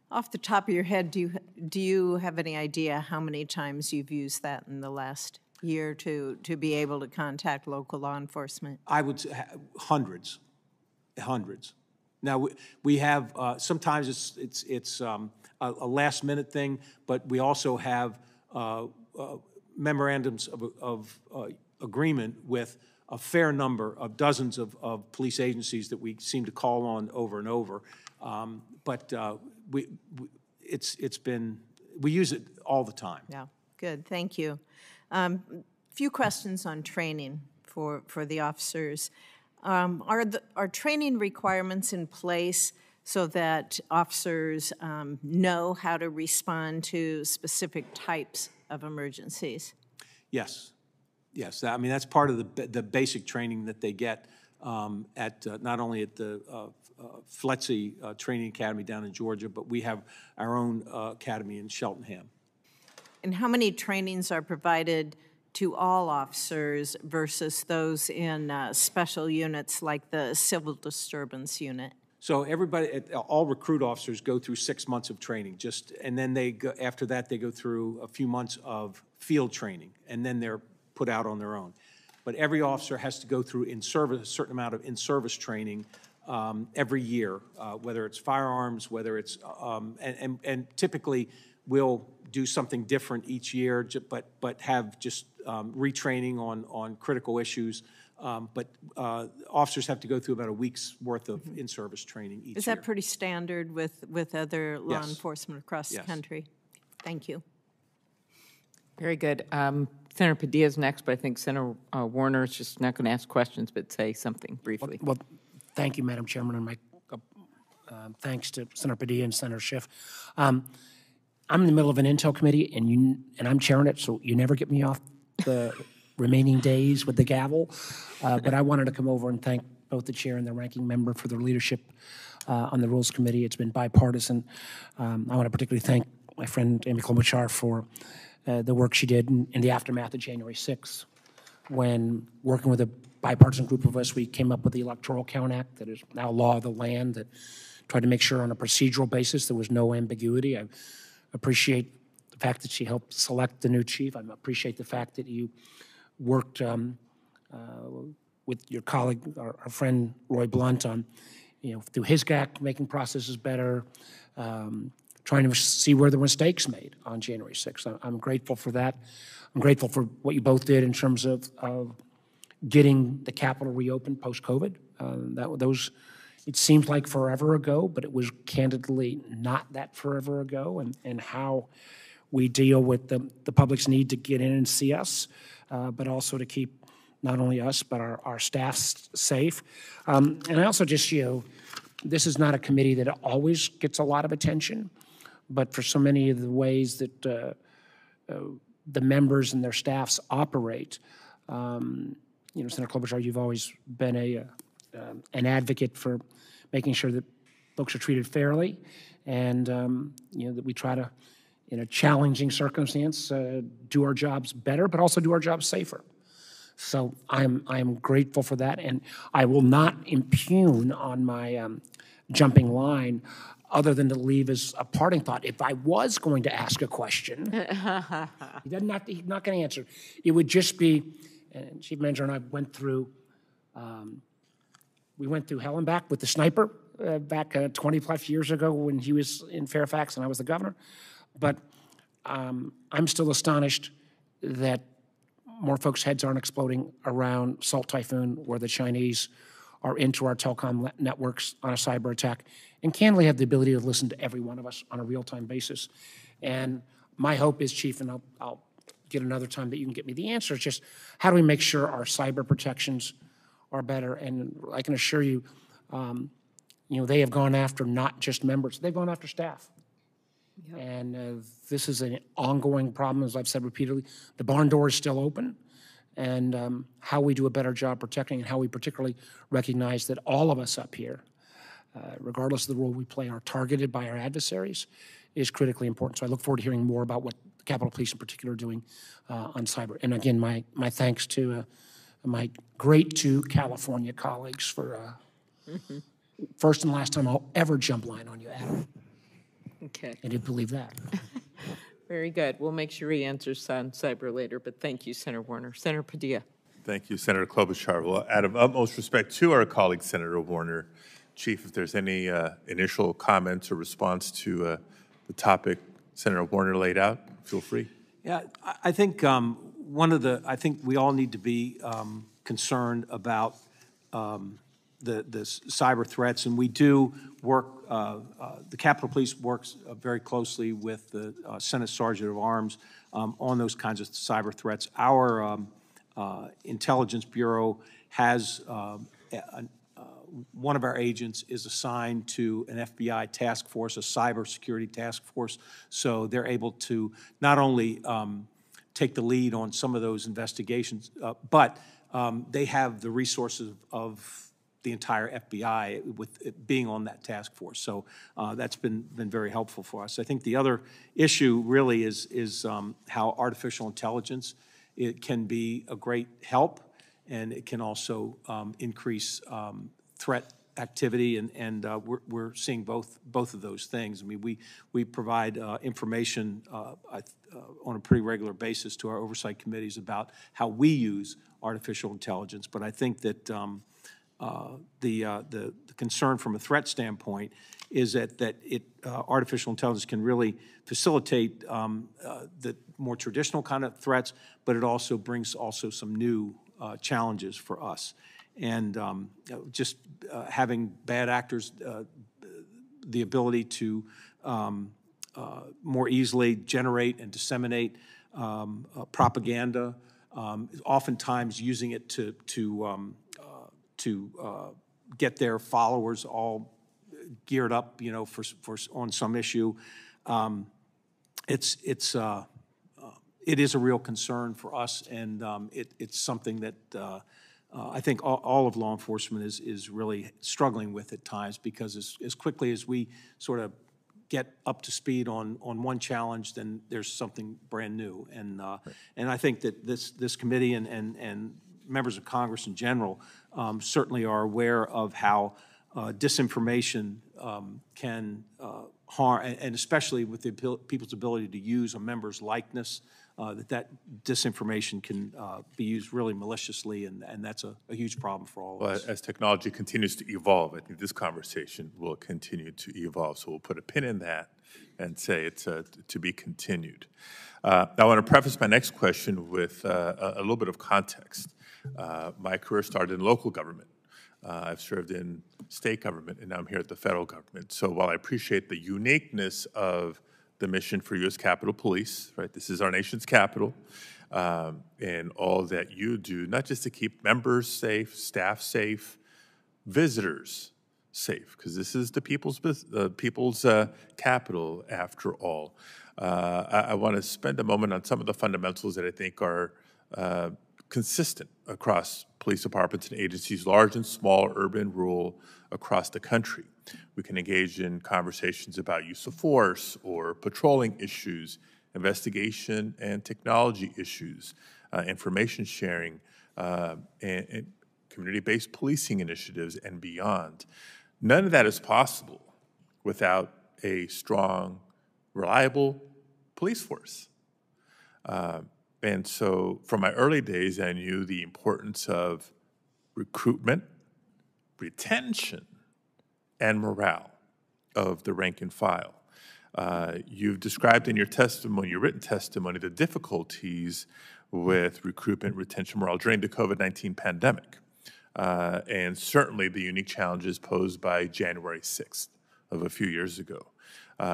Off the top of your head, do you have any idea how many times you've used that in the last year to be able to contact local law enforcement? I would say hundreds. Now we have sometimes it's a last minute thing, but we also have memorandums of agreement with a fair number of dozens of police agencies that we seem to call on over and over. We use it all the time. Yeah, good, thank you. Few questions on training for the officers. Are training requirements in place so that officers know how to respond to specific types of emergencies? Yes, yes. I mean, that's part of the basic training that they get at not only at the FLETC Training Academy down in Georgia, but we have our own academy in Cheltenham. And how many trainings are provided to all officers versus those in special units like the Civil Disturbance Unit? So everybody, all recruit officers go through 6 months of training, and then they go, after that they go through a few months of field training, and then they're put out on their own. But every officer has to go through a certain amount of in-service training every year, whether it's firearms, whether it's, and typically we'll do something different each year, but have just retraining on critical issues. But officers have to go through about a week's worth of in-service training each year. Is that pretty standard with other law Yes. enforcement across the country? Thank you. Very good. Senator Padilla is next, but I think Senator Warner is just not going to ask questions, but say something briefly. Well, thank you, Madam Chairman, and my thanks to Senator Padilla and Senator Schiff. I'm in the middle of an intel committee, and I'm chairing it, so you never get me off the remaining days with the gavel. But I wanted to come over and thank both the chair and the ranking member for their leadership on the Rules Committee. It's been bipartisan. I want to particularly thank my friend Amy Klobuchar for the work she did in the aftermath of January 6th, when working with a bipartisan group of us, we came up with the Electoral Count Act that is now law of the land, that tried to make sure on a procedural basis there was no ambiguity. I appreciate the fact that she helped select the new chief. I appreciate the fact that you worked with your colleague, our friend Roy Blunt, on, through his GAC, making processes better, trying to see where there were mistakes made on January 6th. I'm grateful for that. I'm grateful for what you both did in terms of getting the Capitol reopened post-COVID. It seems like forever ago, but it was candidly not that forever ago, and how we deal with the public's need to get in and see us, but also to keep not only us, but our staff safe. And I also just, this is not a committee that always gets a lot of attention, but for so many of the ways that the members and their staffs operate, Senator Klobuchar, you've always been an advocate for making sure that folks are treated fairly, and that we try to, in a challenging circumstance, do our jobs better, but also do our jobs safer. So I'm grateful for that, and I will not impugn on my jumping line, other than to leave as a parting thought. If I was going to ask a question, he's not going to answer. It would just be, and Chief Manger and I went through hell and back with the sniper back 20 plus years ago when he was in Fairfax and I was the governor. But I'm still astonished that more folks' heads aren't exploding around Salt Typhoon, where the Chinese are into our telecom networks on a cyber attack, and candidly have the ability to listen to every one of us on a real-time basis. And my hope is, Chief, and I'll get another time that you can get me the answer, is just how do we make sure our cyber protections are better? And I can assure you, they have gone after not just members, they've gone after staff. Yep. And this is an ongoing problem, as I've said repeatedly. The barn door is still open, and how we do a better job protecting, and how we particularly recognize that all of us up here, regardless of the role we play, are targeted by our adversaries, is critically important. So I look forward to hearing more about what the Capitol Police in particular are doing on cyber. And again, my thanks to my great two California colleagues for first and last time I'll ever jump line on you, Adam. Okay. I didn't believe that. Very good. We'll make sure he answers on cyber later, but thank you, Senator Warner. Senator Padilla. Thank you, Senator Klobuchar. Well, out of utmost respect to our colleague, Senator Warner, Chief, if there's any initial comments or response to the topic Senator Warner laid out, feel free. Yeah, I think I think we all need to be concerned about the cyber threats, and we do work, the Capitol Police works very closely with the Senate Sergeant of Arms on those kinds of cyber threats. Our Intelligence Bureau has one of our agents is assigned to an FBI task force, a cybersecurity task force, so they're able to not only take the lead on some of those investigations, but they have the resources of the entire FBI with it being on that task force. So that's been very helpful for us. I think the other issue really is how artificial intelligence, it can be a great help, and it can also increase threat activity, and we're seeing both of those things. I mean, we provide information on a pretty regular basis to our oversight committees about how we use artificial intelligence, but I think that the concern from a threat standpoint is that artificial intelligence can really facilitate the more traditional kind of threats, but it also brings some new challenges for us. And just having bad actors, the ability to more easily generate and disseminate propaganda, oftentimes using it to get their followers all geared up, you know, for on some issue. It is a real concern for us, and it's something that I think all of law enforcement is really struggling with at times, because as quickly as we sort of get up to speed on one challenge, then there's something brand new. And and I think that this committee and members of Congress in general certainly are aware of how disinformation can harm, and especially with the people's ability to use a member's likeness, that disinformation can be used really maliciously, and that's a huge problem for all of us. As technology continues to evolve, I think this conversation will continue to evolve. So we'll put a pin in that and say it's to be continued. Now I want to preface my next question with a little bit of context. My career started in local government. I've served in state government, and now I'm here at the federal government. So while I appreciate the uniqueness of the mission for U.S. Capitol Police, right? This is our nation's capital, and all that you do, not just to keep members safe, staff safe, visitors safe, because this is the people's capital after all. I want to spend a moment on some of the fundamentals that I think are consistent across police departments and agencies, large and small, urban, rural, across the country. We can engage in conversations about use of force or patrolling issues, investigation and technology issues, information sharing, and community-based policing initiatives, and beyond. None of that is possible without a strong, reliable police force. And so from my early days, I knew the importance of recruitment, retention, and morale of the rank and file. You've described in your testimony, your written testimony, the difficulties with recruitment, retention, morale during the COVID-19 pandemic, and certainly the unique challenges posed by January 6th of a few years ago.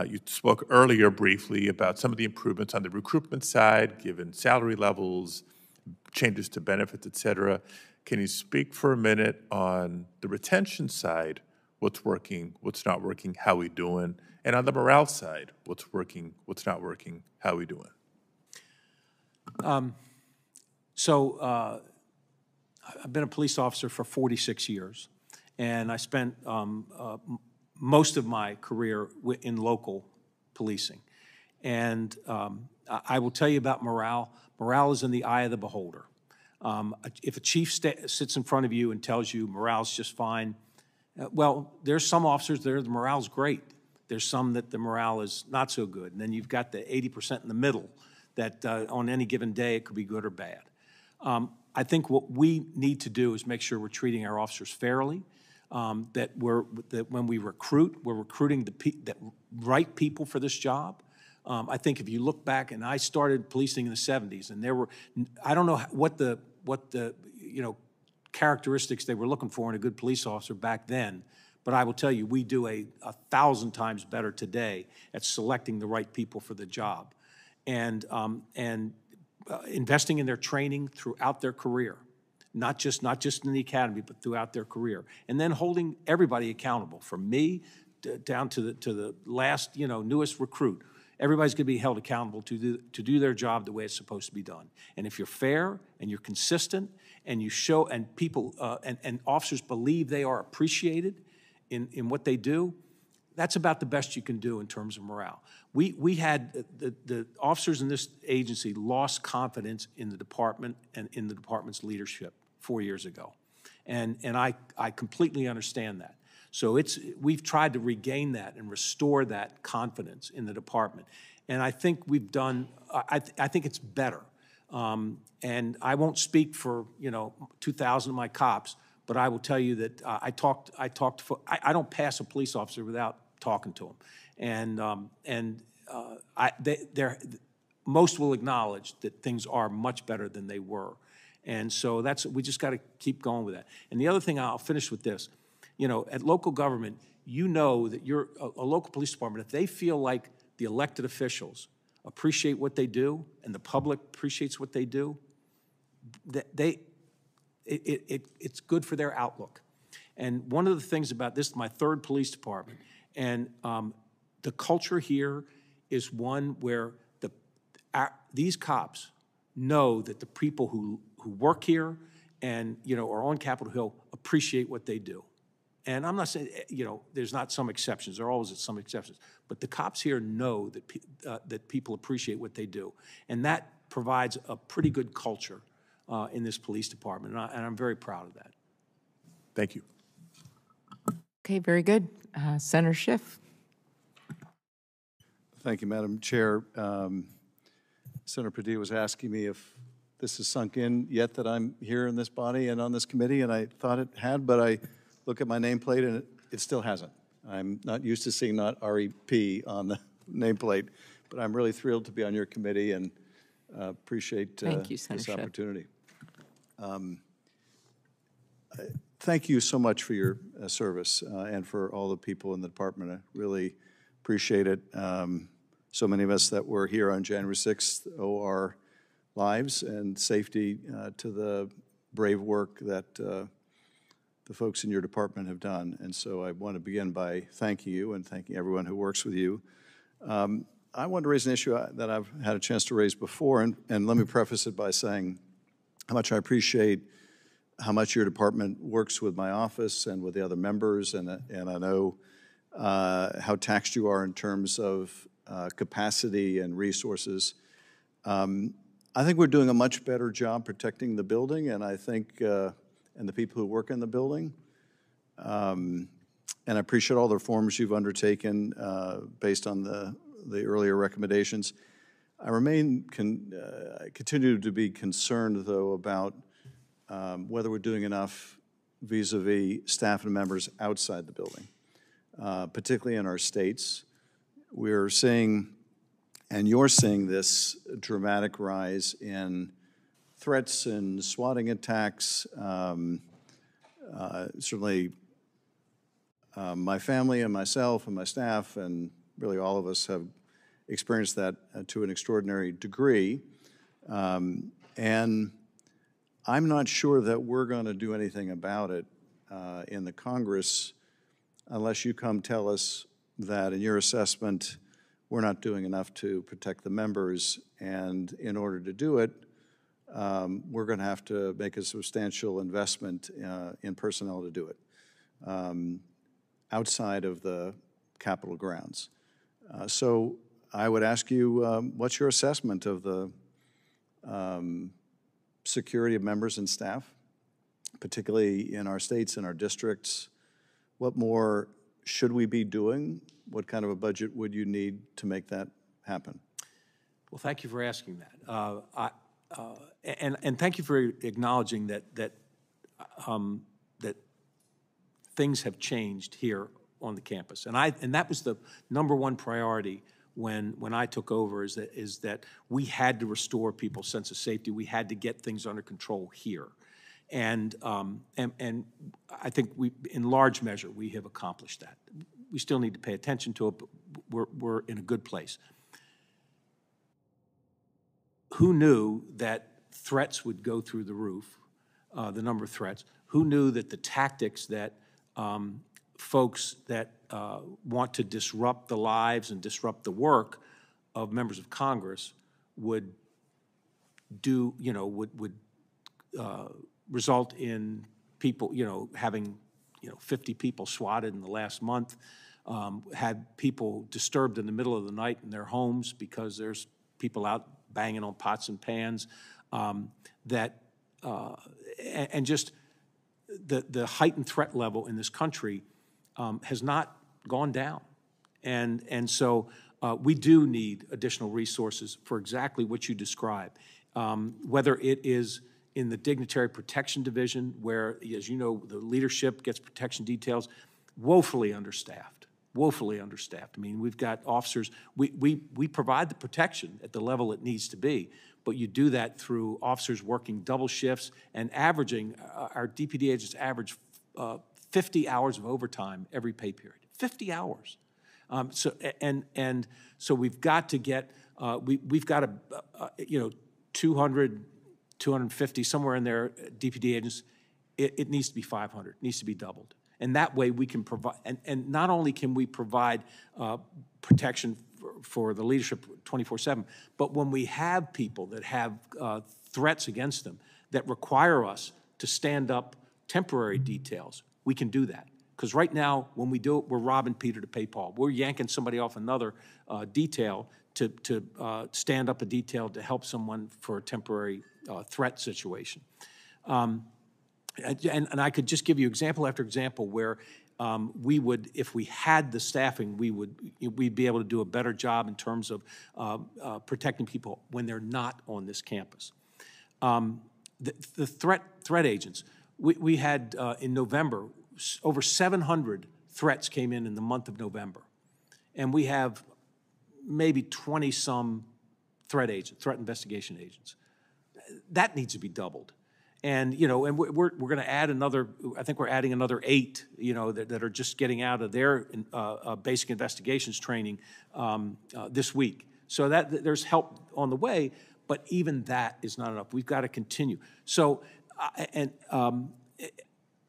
You spoke earlier briefly about some of the improvements on the recruitment side, given salary levels, changes to benefits, et cetera. Can you speak for a minute on the retention side, what's working, what's not working, how we doing, and on the morale side, what's working, what's not working, how we doing? I've been a police officer for 46 years, and I spent most of my career in local policing. And I will tell you about morale. Morale is in the eye of the beholder. If a chief sits in front of you and tells you morale's just fine, well, there's some officers there the morale's great. There's some that the morale is not so good. And then you've got the 80% in the middle that on any given day it could be good or bad. I think what we need to do is make sure we're treating our officers fairly, that when we recruit, we're recruiting the right people for this job. I think if you look back, and I started policing in the 70s, and there were, I don't know what the characteristics they were looking for in a good police officer back then. But I will tell you, we do a 1,000 times better today at selecting the right people for the job, and investing in their training throughout their career, not just in the academy, but throughout their career, and then holding everybody accountable, from me down to the last newest recruit. Everybody's going to be held accountable to do their job the way it's supposed to be done. And if you're fair and you're consistent and you show, and people and officers believe they are appreciated in what they do, that's about the best you can do in terms of morale. We had the officers in this agency lost confidence in the department and in the department's leadership 4 years ago, and I completely understand that. So we've tried to regain that and restore that confidence in the department, and I think we've done. I think it's better, and I won't speak for 2,000 of my cops, but I will tell you that I don't pass a police officer without talking to them, and most will acknowledge that things are much better than they were, and so we just got to keep going with that. And the other thing, I'll finish with this. At local government, that you're a local police department, if they feel like the elected officials appreciate what they do and the public appreciates what they do, it's good for their outlook. And one of the things about this, my third police department, and the culture here is one where these cops know that the people who work here and are on Capitol Hill appreciate what they do. And I'm not saying, there's not some exceptions. There are always some exceptions. But the cops here know that people appreciate what they do. And that provides a pretty good culture in this police department. And I'm very proud of that. Thank you. Okay, very good. Senator Schiff. Thank you, Madam Chair. Senator Padilla was asking me if this has sunk in yet that I'm here in this body and on this committee, and I thought it had, but I look at my nameplate and it still hasn't. I'm not used to seeing not REP on the nameplate, but I'm really thrilled to be on your committee and appreciate this opportunity. Thank you so much for your service and for all the people in the department. I really appreciate it. So many of us that were here on January 6th owe our lives and safety to the brave work that the folks in your department have done. And so I want to begin by thanking you and thanking everyone who works with you. I want to raise an issue that I've had a chance to raise before, and let me preface it by saying how much I appreciate how much your department works with my office and with the other members, and I know how taxed you are in terms of capacity and resources. I think we're doing a much better job protecting the building, and I think and the people who work in the building. And I appreciate all the reforms you've undertaken based on the earlier recommendations. I continue to be concerned, though, about whether we're doing enough vis-a-vis staff and members outside the building, particularly in our states. We're seeing, and you're seeing, this dramatic rise in threats and swatting attacks. Certainly my family and myself and my staff and really all of us have experienced that to an extraordinary degree. And I'm not sure that we're going to do anything about it in the Congress unless you come tell us that in your assessment we're not doing enough to protect the members, and in order to do it, we're going to have to make a substantial investment in personnel to do it outside of the Capitol grounds. So I would ask you, what's your assessment of the security of members and staff, particularly in our states and our districts? What more should we be doing? What kind of a budget would you need to make that happen? Well, thank you for asking that. And thank you for acknowledging that things have changed here on the campus. And that was the number one priority when I took over, is that we had to restore people's sense of safety. We had to get things under control here. And I think in large measure, we have accomplished that. We still need to pay attention to it, but we're in a good place. Who knew that threats would go through the roof, the number of threats? Who knew that the tactics that folks that want to disrupt the lives and disrupt the work of members of Congress would do, would result in people, having, 50 people swatted in the last month, had people disturbed in the middle of the night in their homes because there's people out banging on pots and pans, and just the heightened threat level in this country has not gone down. And so we do need additional resources for exactly what you described, whether it is in the Dignitary Protection Division, where, as you know, the leadership gets protection details, woefully understaffed. I mean, we've got officers, we provide the protection at the level it needs to be, but you do that through officers working double shifts and averaging, our DPD agents average 50 hours of overtime every pay period, 50 hours. So we've got to get, we've got 200, 250, somewhere in there, DPD agents. It needs to be 500, it needs to be doubled. And that way we can provide, and not only can we provide protection for the leadership 24/7, but when we have people that have threats against them that require us to stand up temporary details, we can do that. Because right now, when we do it, we're robbing Peter to pay Paul. We're yanking somebody off another detail to stand up a detail to help someone for a temporary threat situation. And I could just give you example after example where we would, if we had the staffing, we'd be able to do a better job in terms of protecting people when they're not on this campus. The threat agents, we had in November, over 700 threats came in the month of November. And we have maybe 20-some threat investigation agents. That needs to be doubled. And, and we're going to add another, I think we're adding another 8, that are just getting out of their basic investigations training this week. So that there's help on the way, but even that is not enough. We've got to continue. So,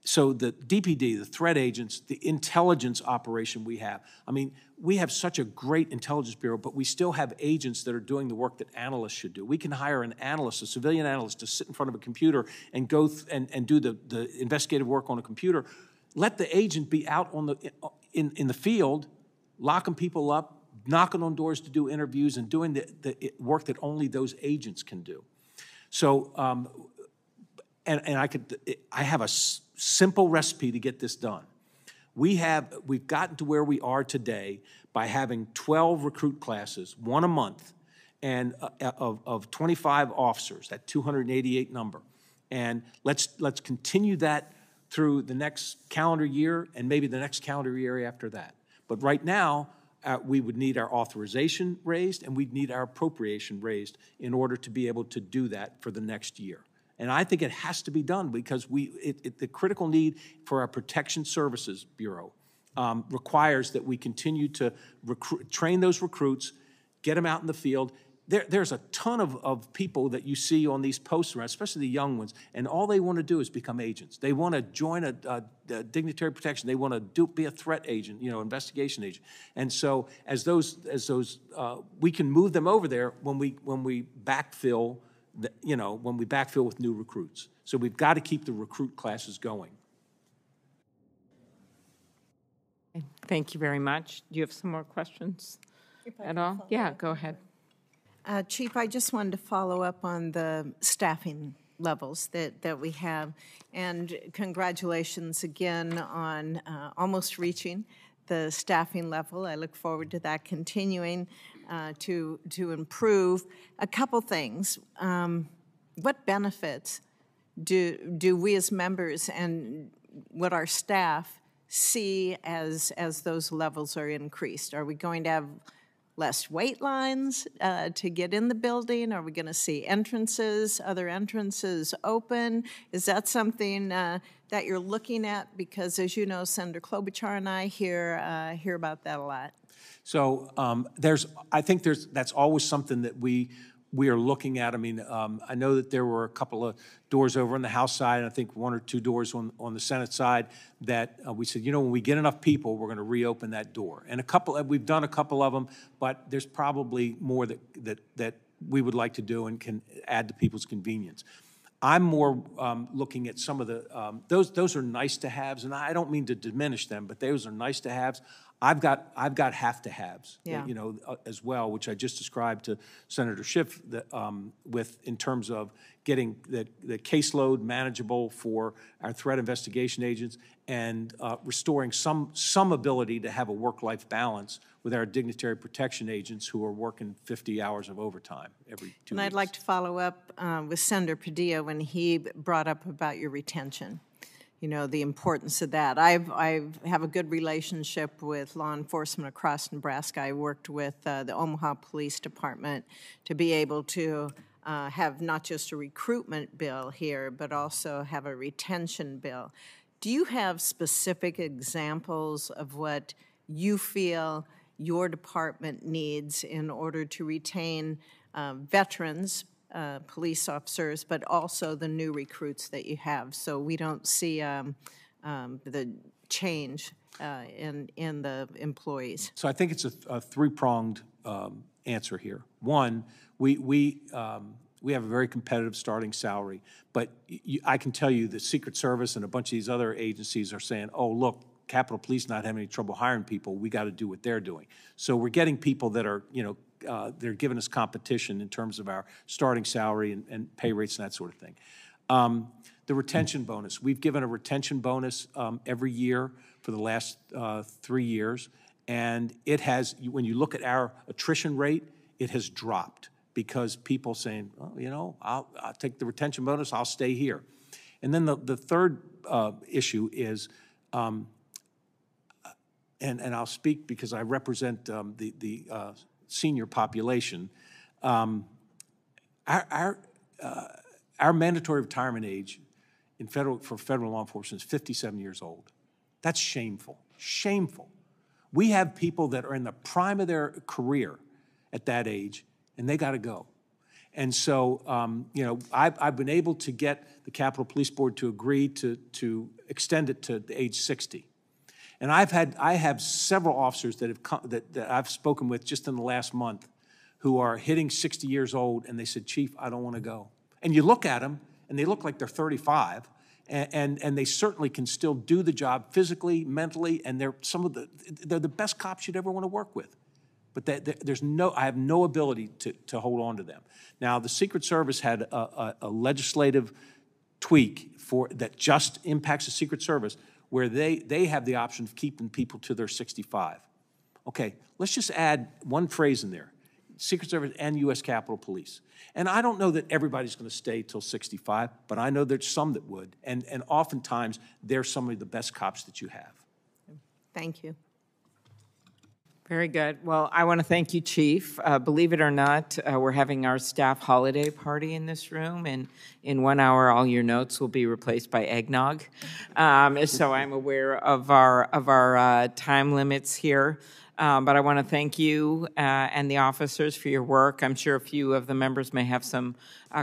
so the DPD, the threat agents, the intelligence operation we have, I mean, we have such a great intelligence bureau, but we still have agents that are doing the work that analysts should do. We can hire an analyst, a civilian analyst, to sit in front of a computer and go and do the investigative work on a computer. Let the agent be out on in the field, locking people up, knocking on doors to do interviews, and doing the work that only those agents can do. So, I have a simple recipe to get this done. We've gotten to where we are today by having 12 recruit classes, one a month, and of 25 officers, that 288 number. And let's continue that through the next calendar year and maybe the next calendar year after that. But right now, we would need our authorization raised and we'd need our appropriation raised in order to be able to do that for the next year. And I think it has to be done because the critical need for our Protection Services Bureau requires that we continue to train those recruits, get them out in the field. There's a ton of people that you see on these posts around, especially the young ones, and all they want to do is become agents. They want to join a dignitary protection. They want to be a threat agent, investigation agent. And so as those we can move them over there when we backfill. When we backfill with new recruits. So we've got to keep the recruit classes going. Thank you very much. Do you have some more questions at all? Yeah, go ahead. Chief, I just wanted to follow up on the staffing levels that we have. And congratulations again on almost reaching the staffing level. I look forward to that continuing to improve. A couple things. What benefits do we as members and what our staff see as those levels are increased? Are we going to have less wait lines to get in the building? Are we going to see other entrances open? Is that something that you're looking at? Because as you know, Senator Klobuchar and I hear about that a lot. So I think that's always something that we are looking at. I mean, I know that there were a couple of doors over on the House side, and I think 1 or 2 doors on the Senate side that we said, when we get enough people, we're going to reopen that door. And we've done a couple of them, but there's probably more that we would like to do and can add to people's convenience. I'm more looking at some of the those are nice to haves, and I don't mean to diminish them, but those are nice to haves. I've got have to haves, as well, which I just described to Senator Schiff in terms of getting the caseload manageable for our threat investigation agents and restoring some ability to have a work-life balance with our dignitary protection agents who are working 50 hours of overtime every 2 weeks. And I'd like to follow up with Senator Padilla when he brought up about your retention. The importance of that. I have a good relationship with law enforcement across Nebraska. I worked with the Omaha Police Department to be able to have not just a recruitment bill here, but also have a retention bill. Do you have specific examples of what you feel your department needs in order to retain veterans, police officers, but also the new recruits that you have, so we don't see the change in the employees? So I think it's a three-pronged answer here. One, we have a very competitive starting salary, but I can tell you the Secret Service and a bunch of these other agencies are saying, oh, look, Capitol Police not having any trouble hiring people, we got to do what they're doing. So we're getting people that are, they're giving us competition in terms of our starting salary and pay rates and that sort of thing. The retention bonus. We've given a retention bonus every year for the last 3 years, and it has, when you look at our attrition rate, it has dropped because people saying, oh, I'll take the retention bonus, I'll stay here. And then the third issue is, and I'll speak because I represent the senior population. Our mandatory retirement age for federal law enforcement is 57 years old. That's shameful, shameful. We have people that are in the prime of their career at that age, and they got to go. And so, I've been able to get the Capitol Police Board to agree to extend it to the age 60. And I have several officers that I've spoken with just in the last month who are hitting 60 years old, and they said, Chief, I don't want to go. And you look at them, and they look like they're 35, and they certainly can still do the job physically, mentally, and they're the best cops you'd ever want to work with. But I have no ability to hold on to them. Now, the Secret Service had a legislative tweak that just impacts the Secret Service, where they have the option of keeping people to their 65. Okay, let's just add one phrase in there, Secret Service and U.S. Capitol Police. And I don't know that everybody's going to stay till 65, but I know there's some that would. And oftentimes, they're some of the best cops that you have. Thank you. Very good. Well, I want to thank you, Chief. Believe it or not, we're having our staff holiday party in this room, and in 1 hour, all your notes will be replaced by eggnog. So I'm aware of our time limits here. But I want to thank you and the officers for your work. I'm sure a few of the members may have some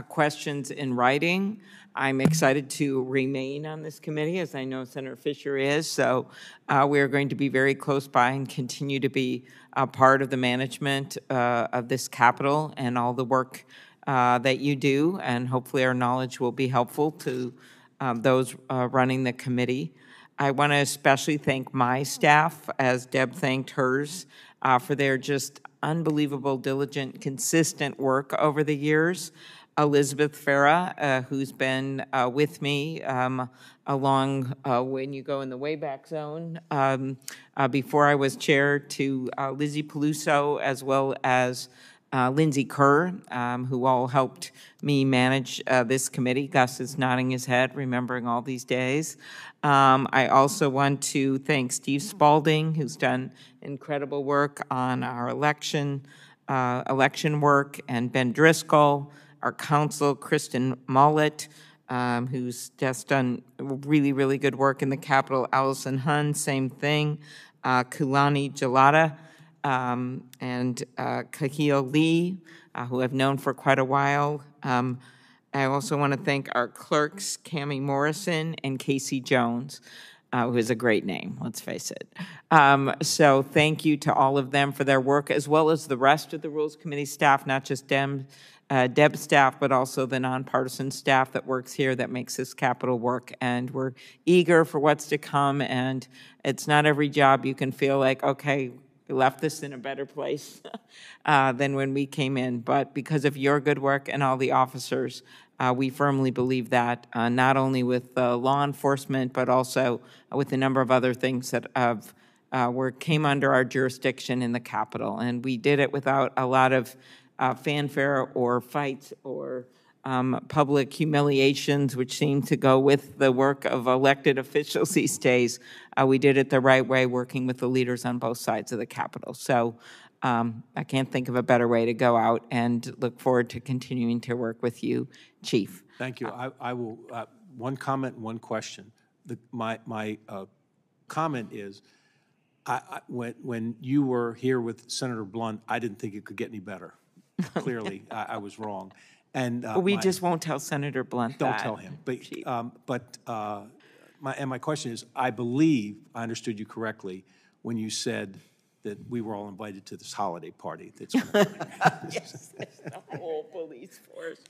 questions in writing. I'm excited to remain on this committee, as I know Senator Fisher is. So we are going to be very close by and continue to be a part of the management of this Capitol and all the work that you do. And hopefully our knowledge will be helpful to those running the committee. I want to especially thank my staff, as Deb thanked hers, for their just unbelievable, diligent, consistent work over the years. Elizabeth Farah, who's been with me along when you go in the Wayback Zone, before I was chair, to Lizzie Peluso, as well as Lindsay Kerr, who all helped me manage this committee. Gus is nodding his head, remembering all these days. I also want to thank Steve Spalding, who's done incredible work on our election work, and Ben Driscoll, our counsel, Kristen Mollett, who's just done really, really good work in the Capitol. Allison Hun, same thing. Kulani Jalata, and Kahil Lee, who I've known for quite a while. I also want to thank our clerks, Cammie Morrison and Casey Jones, who is a great name, let's face it. So thank you to all of them for their work, as well as the rest of the Rules Committee staff, not just Deb staff, but also the nonpartisan staff that works here that makes this Capitol work. And we're eager for what's to come, and it's not every job you can feel like, okay, we left this in a better place than when we came in. But because of your good work and all the officers, we firmly believe that, not only with law enforcement, but also with a number of other things that came under our jurisdiction in the Capitol. And we did it without a lot of fanfare or fights or public humiliations, which seem to go with the work of elected officials these days. We did it the right way, working with the leaders on both sides of the Capitol. So I can't think of a better way to go out, and look forward to continuing to work with you, Chief. Thank you. I will, one comment and one question. My comment is, when you were here with Senator Blunt, I didn't think it could get any better. Clearly, I was wrong. And we just won't tell Senator Blunt don't that. tell him. But my question is, I believe I understood you correctly when you said that we were all invited to this holiday party that's going to Yes, the whole police force.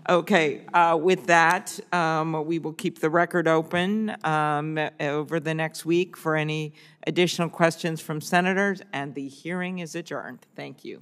Okay, with that, we will keep the record open over the next week for any additional questions from senators, and the hearing is adjourned. Thank you.